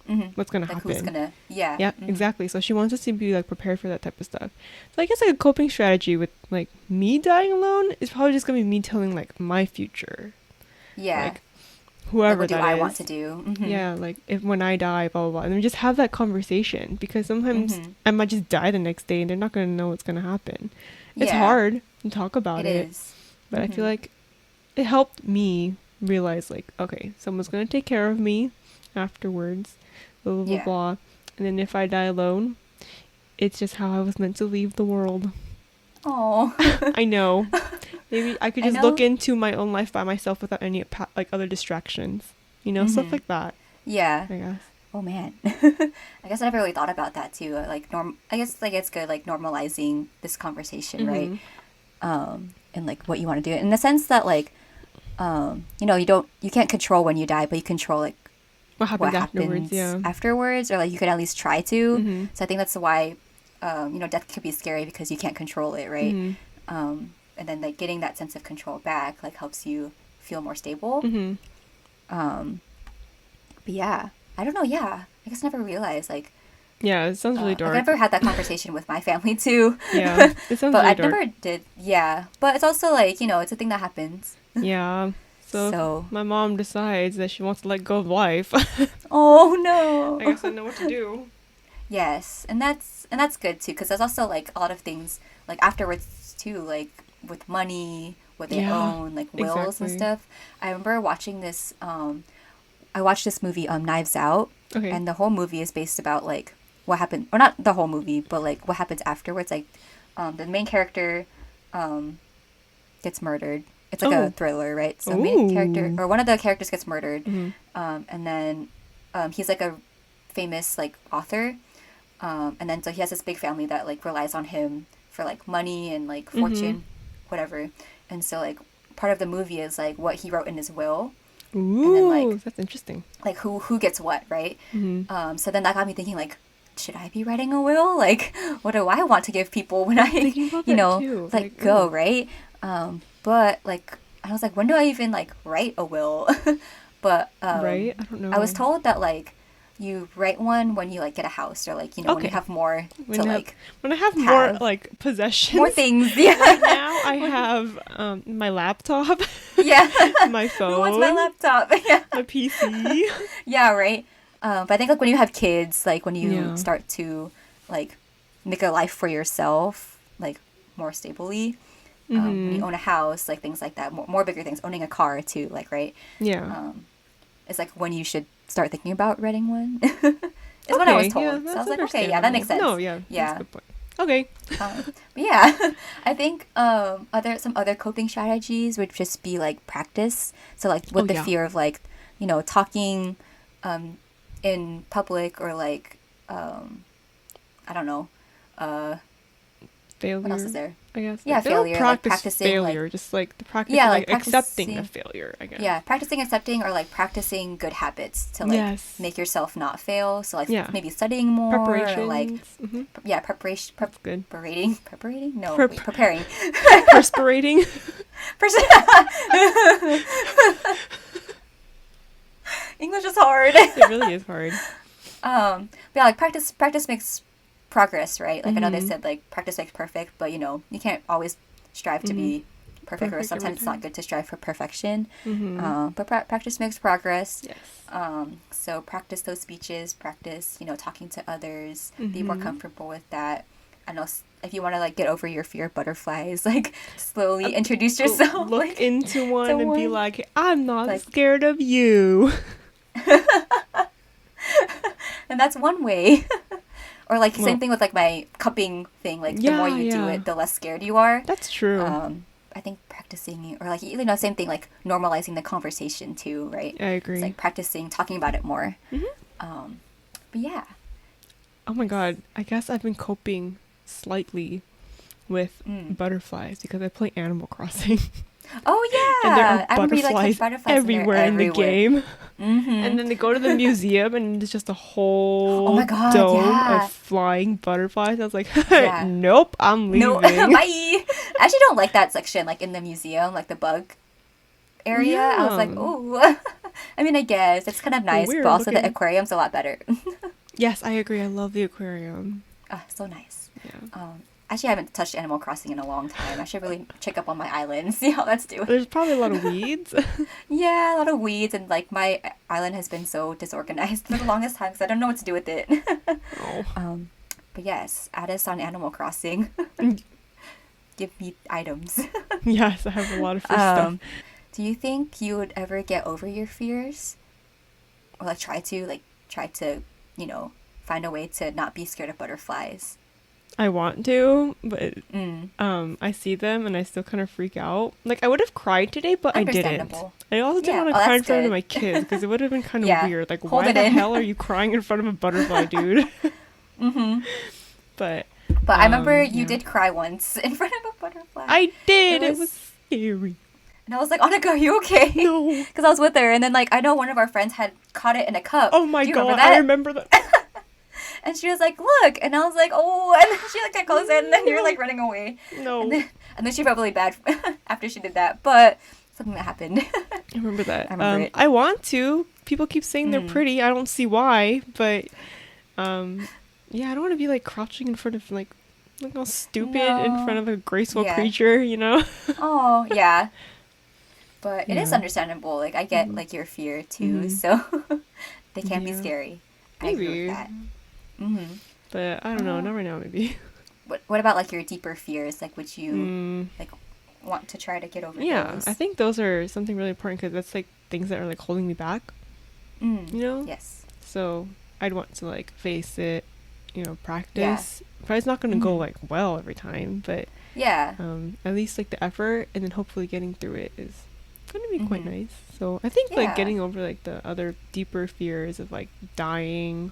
Mm-hmm. what's gonna Like who's happen? gonna yeah. Yeah, Mm-hmm. exactly. So she wants us to be like prepared for that type of stuff. So I guess like a coping strategy with like me dying alone is probably just gonna be me telling like my future, Yeah. like Like whoever what do that I want to is. do? Mm-hmm. Yeah, like if when I die, blah blah blah, and then just have that conversation because sometimes Mm-hmm. I might just die the next day and they're not gonna know what's gonna happen. It's Yeah. hard to talk about It it, is. but I feel Mm-hmm. like it helped me realize like, okay, someone's gonna take care of me afterwards, blah blah blah Yeah. blah, and then if I die alone, it's just how I was meant to leave the world. Oh. I know. Maybe I could I just look know. into my own life by myself without any like other distractions, you know, stuff Mm-hmm. like that. Yeah. I guess. Oh man. I guess I never really thought about that too. Like I guess like it's good like normalizing this conversation, right? Mhm. And like what you want to do. In the sense that like you know, you can't control when you die, but you control like What what happens afterwards? happens Yeah. afterwards, or like you can at least try to. Mhm. So I think that's why you know, death can be scary because you can't control it, right? Mhm. And then like getting that sense of control back like helps you feel more stable. Mhm. Um, but yeah, I don't know. Yeah, I guess I never realized like Yeah, it sounds really I dark. never had that conversation with my family too. Yeah, it sounds But really I dark. never did. Yeah, but it's also like you know it's a thing that happens. Yeah. So if So my mom decides that she wants to let go of life, oh I no. guess I know what to do. Yes, and that's good too because there's also like a lot of things like afterwards too, like with money, what they Yeah, own, like wills and exactly. stuff. I remember watching this. I watched this movie, Knives Out, Okay. and the whole movie is based about like what happened, or not the whole movie, but like what happens afterwards. Like, the main character, gets murdered. It's like a Oh. thriller, right? So main character Ooh. or one of the characters gets murdered, Mhm. and then he's like a famous like author, and then so he has this big family that like relies on him for like money and like Mhm. fortune, whatever. And so like part of the movie is like what he wrote in his will. and then Ooh, that's interesting. like who gets what, right? Mm-hmm. So then that got me thinking like, should I be writing a will? Like, what do I want to give people when I I, was thinking about that too. like Like, go, ooh, right? But like, I was like, when do I even like write a will? But right? I don't I was know. told that like you write one when you like get a house or like when you Okay. have more to When I have like when I have more have like more possessions. things. Right Yeah. now, I have my laptop, Yeah. my Who wants my phone, laptop? Yeah. my PC. Yeah, right. But I think like when you have kids, like when you Yeah. start to like make a life for yourself, like more stably, when you Mm-hmm. own a house, like things like that, more bigger things, owning a car too, like right, Yeah. it's like when you should start thinking about renting one. Is what I was Okay. Yeah, told. So I that's was like, okay, yeah, that makes understandable. No, sense. yeah, that's a Yeah. good point. Okay. But yeah, I think some other coping strategies would just be like practice. So like Oh with the yeah. fear of like talking in public or like I don't know what else is Failure, there? I guess. Yeah, Like they don't failure, like practice practicing like failure, just like the practice yeah, of like like accepting the practicing failure, I guess. yeah, practicing accepting or like practicing good habits to like Yes. make yourself not fail. So like Yeah. maybe studying more or like Preparations. Mm-hmm. yeah, preparation That's good. preparating? No, Prep wait, preparing. perspirating. Pers- English is hard. It really is hard. But yeah, like practice makes progress, right? Like I know they Mm-hmm. said like practice makes perfect, but you can't always strive to Mm-hmm. be perfect, or Perfect every sometimes it's not time. good to strive for perfection. Mm-hmm. But practice makes progress. Yes. So practice those speeches, practice, talking to others, be more Mm-hmm. comfortable with that. I know if you want to like get over your fear of butterflies, like slowly introduce yourself Look like into to one and be one. like, I'm not Like, scared of you. and that's one way. Or like same Well, thing with like my cupping thing. Like the more yeah, you do yeah. it, the less scared you are. That's true. I think practicing or like same thing like normalizing the conversation too, right? I It's agree. like practicing talking about it more. Hmm. But yeah. Oh my god, I guess I've been coping slightly with Mm. butterflies because I play Animal Crossing. Oh And there are yeah, I remember you like kept butterflies butterflies in there everywhere in the everywhere. game. Mm-hmm. And then they go to the museum and it's just a Oh my whole god, dome of yeah, flying butterflies. I was like, yeah. nope, I'm No, leaving. bye. I actually don't like that section, like in the museum, like the bug area. I was like, Yeah. oh. I mean, I guess it's kind of nice, but Weird also the looking. aquarium's a lot better. Yes, I agree. I love the aquarium. Ah, so nice. Yeah. Actually, I haven't touched Animal Crossing in a long time. I should really check up on my island and see how that's doing. There's probably a lot of weeds. Yeah, a lot of weeds, and like my island has been so disorganized for the longest time because I don't know what to do with it. Oh. But yes, add us on Animal Crossing. Give me items. Yes, I have a lot of free stuff. Do you think you would ever get over your fears? Or like try to, find a way to not be scared of butterflies? I want to, but Mm. I see them and I still kind of freak out. Like I would have cried today, but I didn't. Understandable. I also didn't Yeah. want Oh, to cry in that's front of good. my kids because it would have been kind of Yeah. weird. Like, Hold why it the in. hell are you crying in front of a butterfly, dude? Mm-hmm. But But I remember you yeah, did cry once in front of a butterfly. I It did. It was was, scary. and I was like, Annika, are you okay? No. Because I was with her, and then like I know one of our friends had caught it in a cup. Oh my Do you remember god, I that? remember that. And she was like, "Look," and I was like, "Oh," and then she like got close, and then you're like running away, and No, then she felt really bad after she did that, but something that happened. I remember that. I remember it. I want to. People keep saying they're Mm. pretty. I don't see why, but yeah, I don't want to be like crouching in front of like all stupid in front No. of a graceful Yeah. creature, you know? Oh, yeah. But it is Yeah. understandable. Like I get Mhm. like your fear too, Mhm. so they can be Yeah. scary. I agree with Maybe. that. Mm-hmm. But I don't know, not right now maybe. What about like your deeper fears? Like, would you Mm, like want to try to get over yeah, those? I think those are something really important because that's like things that are like holding me back, Mm. you know? Yes. So I'd want to like face it, Yeah. practice. Probably it's not going to go Mhm. like well every time, but Yeah. at least like the effort and then hopefully getting through it is going to be quite Mhm. nice. So I think like Yeah. getting over like the other deeper fears of like dying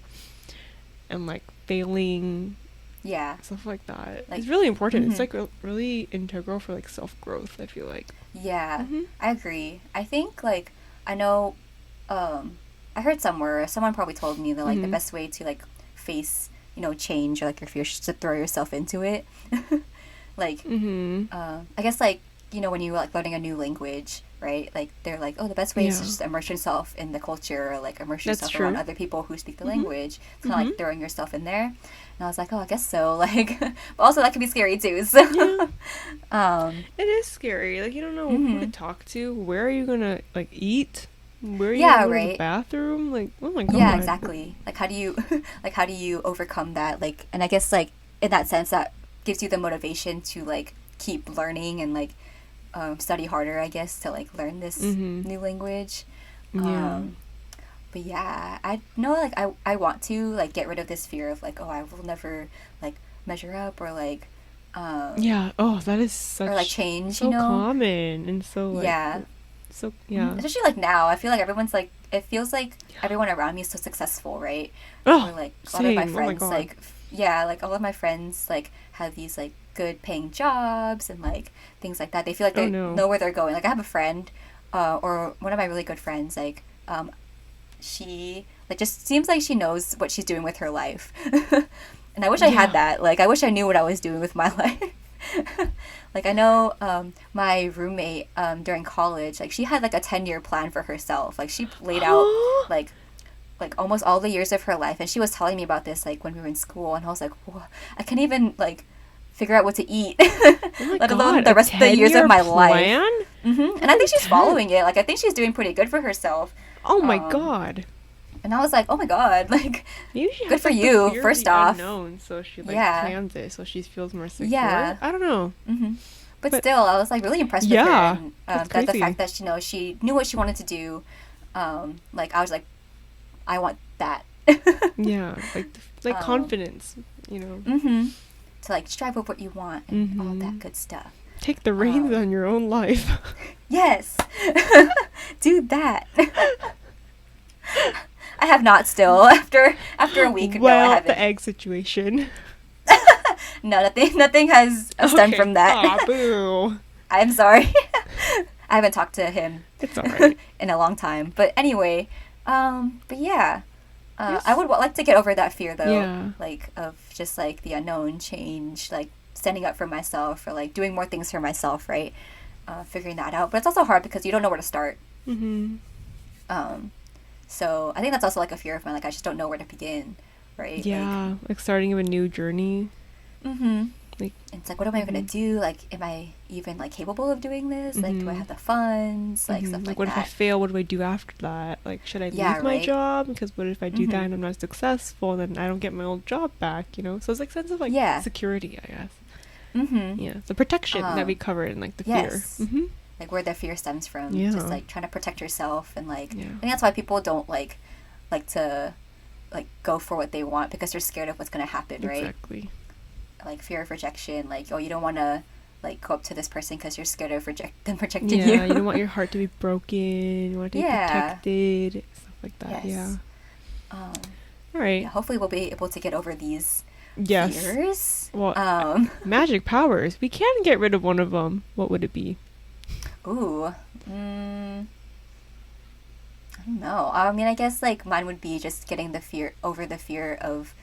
and like failing, Yeah. stuff like that Like. is really important. It's Mhm. like really integral for like self growth, I feel like. Yeah. Hmm. I agree. I think like I know, I heard somewhere, someone probably told me that like the Mm-hmm. best way to like face, change or like your fears is to throw yourself into it. Like, Mm-hmm. I guess like, when you like learning a new language, right? Like they're like, oh, the best way is to Yeah, just immerse yourself in the culture or like immerse that's yourself around true. other people who speak the Mm-hmm. language. It's kind of Mm-hmm. like throwing yourself in there. And I was like, oh, I guess so. Like, but also that can be scary too. So, Yeah, um, it is scary. Like you don't know who to hmm talk to. Where are you gonna like eat? Where are you gonna yeah, go to the right. bathroom? Like, oh my Yeah, god. exactly. Like, how do you, like, how do you overcome that? Like, and I guess like in that sense, that gives you the motivation to like keep learning and like study harder, I guess, to like learn this Mm-hmm. new language. Yeah. Um, but yeah, I know like I want to like get rid of this fear of like, oh, I will never like measure up or like um Yeah. Oh, that is or like such change, so common and so like Yeah. so Mhm. yeah. Especially like now, I feel like everyone's like it feels like everyone around me is so successful, right? Or Oh, like a lot of my same. Oh my friends god. like yeah, like all of my friends like have these like good paying jobs and like things like that. They feel like Oh they no. know where they're going. Like I have a friend or one of my really good friends like she like just seems like she knows what she's doing with her life. And I wish I had Yeah. that. Like I wish I knew what I was doing with my life. Like I know my roommate during college, like she had like a 10-year plan for herself. Like she laid out like almost all the years of her life, and she was telling me about this like when we were in school, and I was like, whoa, I can't even like figure out what to eat, Oh my let alone god. the A rest of the years of 10-year my life. plan? And I How think she's intense. following it. Like I think she's doing pretty good for herself. Oh my Um, god. and I was like, oh my god, like Maybe she good has for like the you. fear of First the off, unknown, so she like yeah, plans it so she feels more secure. yeah. I don't know. But But still, I was like really impressed with her, yeah, and that's that the crazy. fact that she knew what she wanted to do. Like I was like, I want that. Yeah, like um, confidence, you know. mm-hmm. To like strive with what you want and all that Mhm. good stuff. Take the reins Um, on your own life. yes, do that. I have not still after a week. No, I Well, the haven't. egg situation. No, nothing has stemmed Okay. from that. Ah, boo. I'm sorry. I haven't talked to him It's alright. in a long time. But anyway, but yeah, I Yes. would like to get over that fear though, Yeah. like of just like the unknown, change, like standing up for myself or like doing more things for myself, right? Figuring that out. But it's also hard because you don't know where to start. Mhm. Um, so I think that's also like a fear of mine. Like I just don't know where to begin, right? Like, Yeah, like starting a new journey. mm-hmm. Like, It's like, what am I gonna mhm. do? Like, am I even like capable of doing this? Like, do I Mhm. have the funds? Like Mhm. stuff Like, like what if I that. fail? What do I do after that? Like, should I Yeah, leave my right. job? Because what if I do that Mm-hmm. and I'm not successful? Then I don't get my old job back, you know? So it's like sense of like Yeah. security, I guess. Mm-hmm. Yeah, the protection that we Um, covered in like the fear. yes. Mhm. Like where the fear stems from, just Yeah. like trying to protect yourself and like I Yeah. think that's why people don't like to like go for what they want because they're scared of what's gonna happen, right? Exactly. Like fear of rejection, like oh you don't want to like go up to this person because you're scared of them rejecting Yeah, you you. don't want your heart to be broken. You want it to be Yeah. protected, stuff like that. Yeah. Yes. Um, All right. yeah. Hopefully we'll be able to get over these Yes. fears. Well, magic powers. We can get rid of one of them. What would it be? Ooh. Mm, I don't know. I mean, I guess like mine would be just getting the fear over the fear of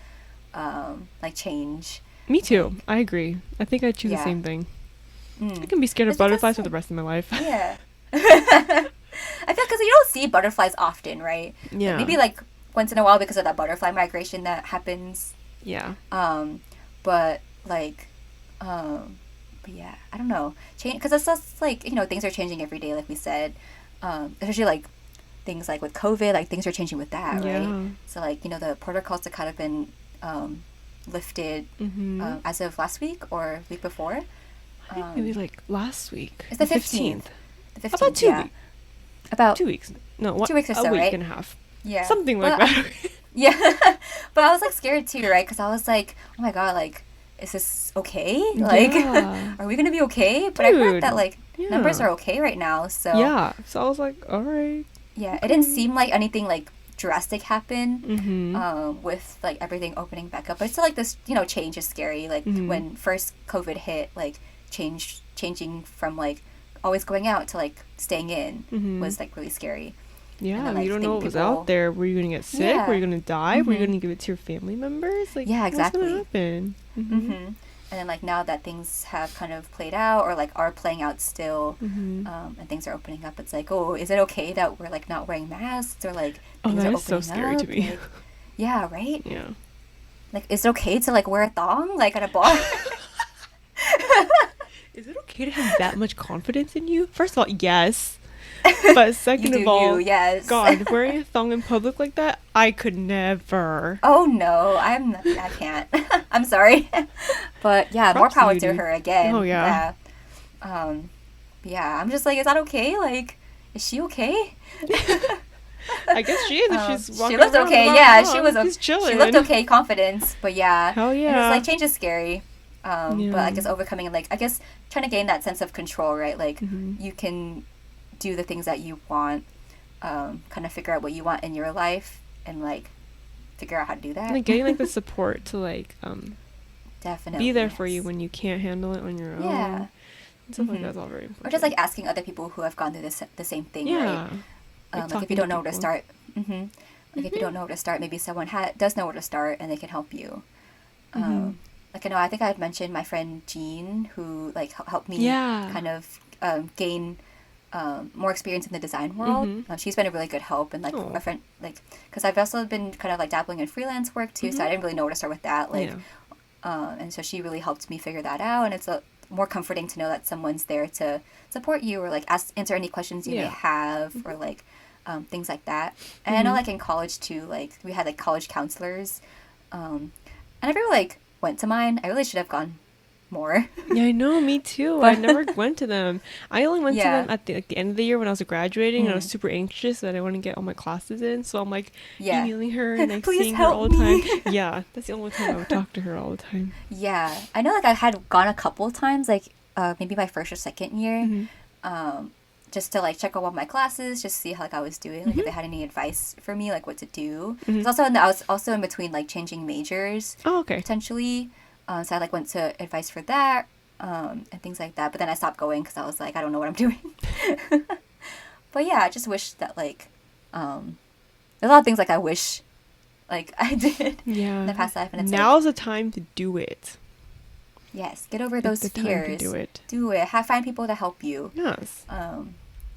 like change. Me too. Like I agree. I think I'd choose the yeah. same thing. I Mm. can be scared of It's because butterflies for the like rest of my life. yeah. I feel because you don't see butterflies often, right? Like Yeah. maybe like once in a while because of that butterfly migration that happens. Yeah. But like, but yeah, I don't know. Change because it's just like things are changing every day, like we said. Especially like things like with COVID, like things are changing with that, right? Yeah. So like the protocols have kind of been lifted Mhm. as of last week or week before. I think maybe like last week. It's the 15th. The About 15th, 2 yeah. weeks. About 2 weeks. No, what? 2 weeks or A so, week right? and a half. Yeah. Something like But that. yeah, but I was like scared too, right? Because I was like, oh my god, like, is this okay? Like, Yeah. are we gonna be okay? But I heard that Dude. like numbers Yeah. are okay right now, so Yeah. So I was like, all right. yeah, it didn't Okay. seem like anything like drastic happened Mhm. with like everything opening back up. But it's still like this, change is scary. Like Mhm. when first COVID hit, like changing from like always going out to like staying in Mhm. was like really scary. And then Yeah, you like don't know think what was out people, there. Were you gonna get sick? Were you yeah, gonna die? Were you mm-hmm, gonna give it to your family members? Like, yeah, what's gonna exactly. happen? Mm-hmm. Mm-hmm. And then like now that things have kind of played out or like are playing out still, Mm-hmm. and things are opening up, it's like, oh, is it okay that we're like not wearing masks or like Oh, things that are is so opening scary to up? me. Like, yeah, right? Yeah. Like, is it okay to like wear a thong like at a bar? Is it okay to have that much confidence in you? First of all, yes. But You second do of you, all, yes. God, wearing a thong in public like that, I could never. Oh no, I can't. I'm sorry. But yeah, more Props to power you, to dude. her Oh, again. yeah. Yeah. Um, yeah, I'm just like, is that okay? Like, is she okay? I guess she is if she's She walking looked around okay. without a Yeah, thong. She's she looked chilling. okay, confidence. But yeah, Hell and it's yeah. like change is scary. But Yeah. I guess overcoming like I guess trying to gain that sense of control, right? Like Mm-hmm. you can do the things that you want, kind of figure out what you want in your life, and like figure out how to do that. Like getting like the support to like Definitely, be there for you yes. when you can't handle it on your own. Yeah. And stuff like Hmm. that's all very Or just like important. asking other people who have gone through the same thing, right? Yeah. Like Like if you talking to don't know where to people. start, hmm like if you don't know where to start, maybe someone does know where to start and they can help you. Mm-hmm. Like I know, I think I had mentioned my friend Jean, who like helped me Yeah. kind of gain more experience in the design world. Mm-hmm. She's been a really good help, and like Oh. a friend, like because I've also been kind of like dabbling in freelance work too, so I Mm-hmm. didn't really know where to start with that. Like, Yeah. and so she really helped me figure that out, and it's more comforting to know that someone's there to support you or like answer any questions you may Yeah. have or like things like that. And I know Mm-hmm. like in college too, like we had like college counselors. I never like went to mine. I really should have gone more. Yeah, I know, me too. I But never went to them. I only went to them yeah, at the end of the year when I was graduating, and I was mm, super anxious that I want to get all my classes in. So I'm like yeah. emailing her and like Please seeing her help all the time. me. Yeah, that's the only time I would talk to her all the time. Yeah, I know like I had gone a couple times, like maybe my first or second year, Mm-hmm. um, just to like check out all my classes, just see how like I was doing, like if Mm-hmm. they had any advice for me, like what to do. Mm-hmm. I was also in between like changing majors Oh, okay. potentially, so I like went to advice for that, and things like that. But then I stopped going because I was like, I don't know what I'm doing. But yeah, I just wish that like, there's a lot of things like I wish like I did in the Yeah. past life, and it's like, Now's the time to do it. yes, get over It's those the time to do fears. it. Do it. Find people to help you. Yes.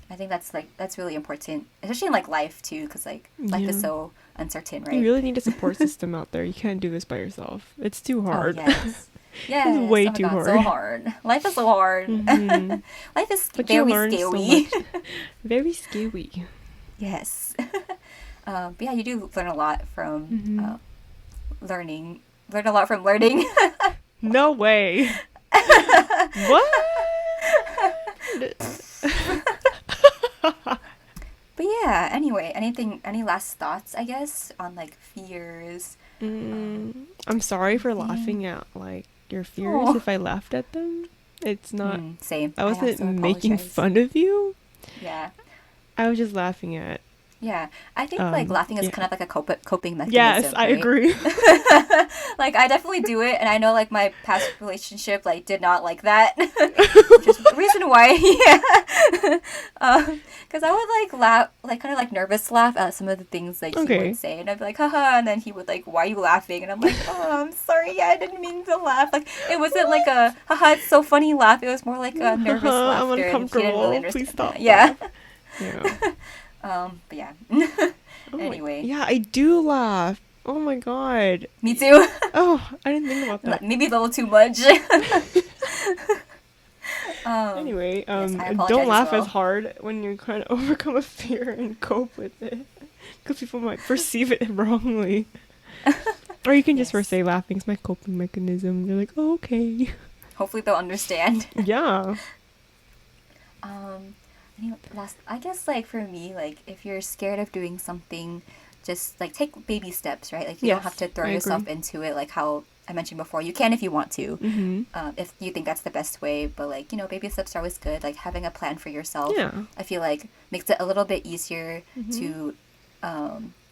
I think that's really important, especially in like life too, because like life is Yeah. so uncertain, You right? really need a support system out there. You can't do this by yourself. It's too Oh hard. yes, yes. It's way Oh my too God, hard. so hard. Life is so hard. Mm-hmm. Life is But you very learn so scary. much. Very scary. Yes. But yeah, you do learn a lot from Mm-hmm. learning. Learn a lot from learning. No way. What? But yeah, anyway, any last thoughts, I guess, on like fears? I'm sorry for Anything? laughing at like your fears Oh. if I laughed at them. It's not. Same. I wasn't also making apologize. fun of you. Yeah. I was just laughing at. Yeah. I think like laughing is yeah. kind of like a coping mechanism. Yes, I right? agree. Like I definitely do it, and I know like my past relationship like did not like that, which is the reason why. Yeah, because I would like laugh, like kind of like nervous laugh at some of the things like he Okay. would say, and I'd be like, haha, and then he would like, why are you laughing? And I'm like, oh, I'm sorry, yeah, I didn't mean to laugh. Like it wasn't like a haha, it's so funny laugh. It was more like a nervous I'm laughter. And he didn't uncomfortable. really understand Please stop. that. Yeah. Yeah. But yeah. Oh my- Anyway, yeah, I do laugh. Oh my god. me too. Oh, I didn't think about that. Maybe a little too much. Anyway, yes, I don't apologize laugh as well. as hard when you're trying to overcome a fear and cope with it, because people might perceive it wrongly. Or you can just Yes. first say laughing is my coping mechanism. They're like, oh, okay. Hopefully they'll understand. Yeah. I guess like for me, like if you're scared of doing something, just like take baby steps, right? Like you don't Yes, have to throw I yourself agree. into it, like how I mentioned before. You can if you want to, Mm-hmm. if you think that's the best way. But like baby steps are always good. Like having a plan for yourself, Yeah. I feel like makes it a little bit easier to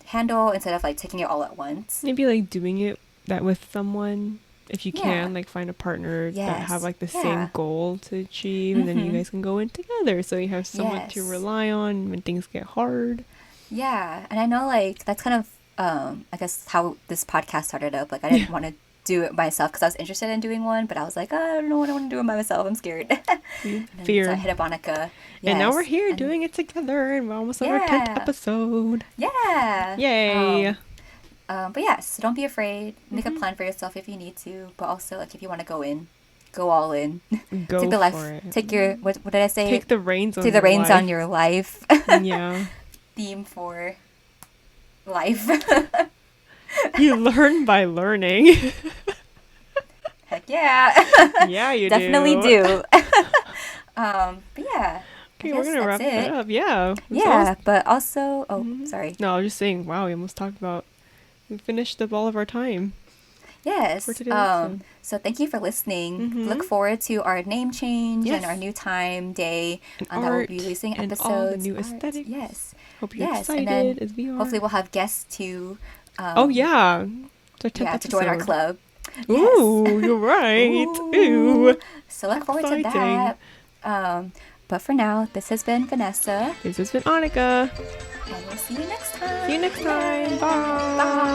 handle instead of like taking it all at once. Maybe like doing it with someone. If you Yeah. can, like find a partner that Yes. have like the Yeah. same goal to achieve, and then you Mhm. guys can go in together. So you have someone to Yes. rely on when things get hard. Yeah, and I know like that's kind of I guess how this podcast started up. Like I Yeah. didn't want to do it myself because I was interested in doing one, but I was like, oh, I don't know what I want to do it by myself. I'm scared. And then so I Fear. hit up Annika. And now we're Yes, here and doing it together, and we're almost on our 10th yeah, episode. yeah. Yay! But yes, so don't be afraid. Make a Hmm. plan for yourself if you need to, but also like if you want to go in, go all in. Take Go the for life. it. Take your what did I say? Take the reins on Take the your reins on life. your life. Yeah. Theme for life. You learn by learning. Heck yeah. Yeah, you Definitely do. do. But yeah, I Okay, we're guess gonna that's wrap it it. up. Yeah. Yeah, but also, oh, Mhm. sorry. No, I was just saying, wow, we almost talked about, we finished up all of our time for Yes. today's episode. So thank you for listening. Mm-hmm. Look forward to our name change and our Yes. new time, day, And that we'll be art releasing and all the episodes. new Art, aesthetics. yes. Hope you're Yes. And then excited as we hopefully are. we'll have guests to, Oh, um, yeah. It's our 10th yeah, to join our episode. club. Yes. Ooh, you're right. Ooh. Ooh. So look forward to Exciting. that. But for now, this has been Vanessa, This has been Annika. and we'll see you next time. See you next time. Bye. Bye.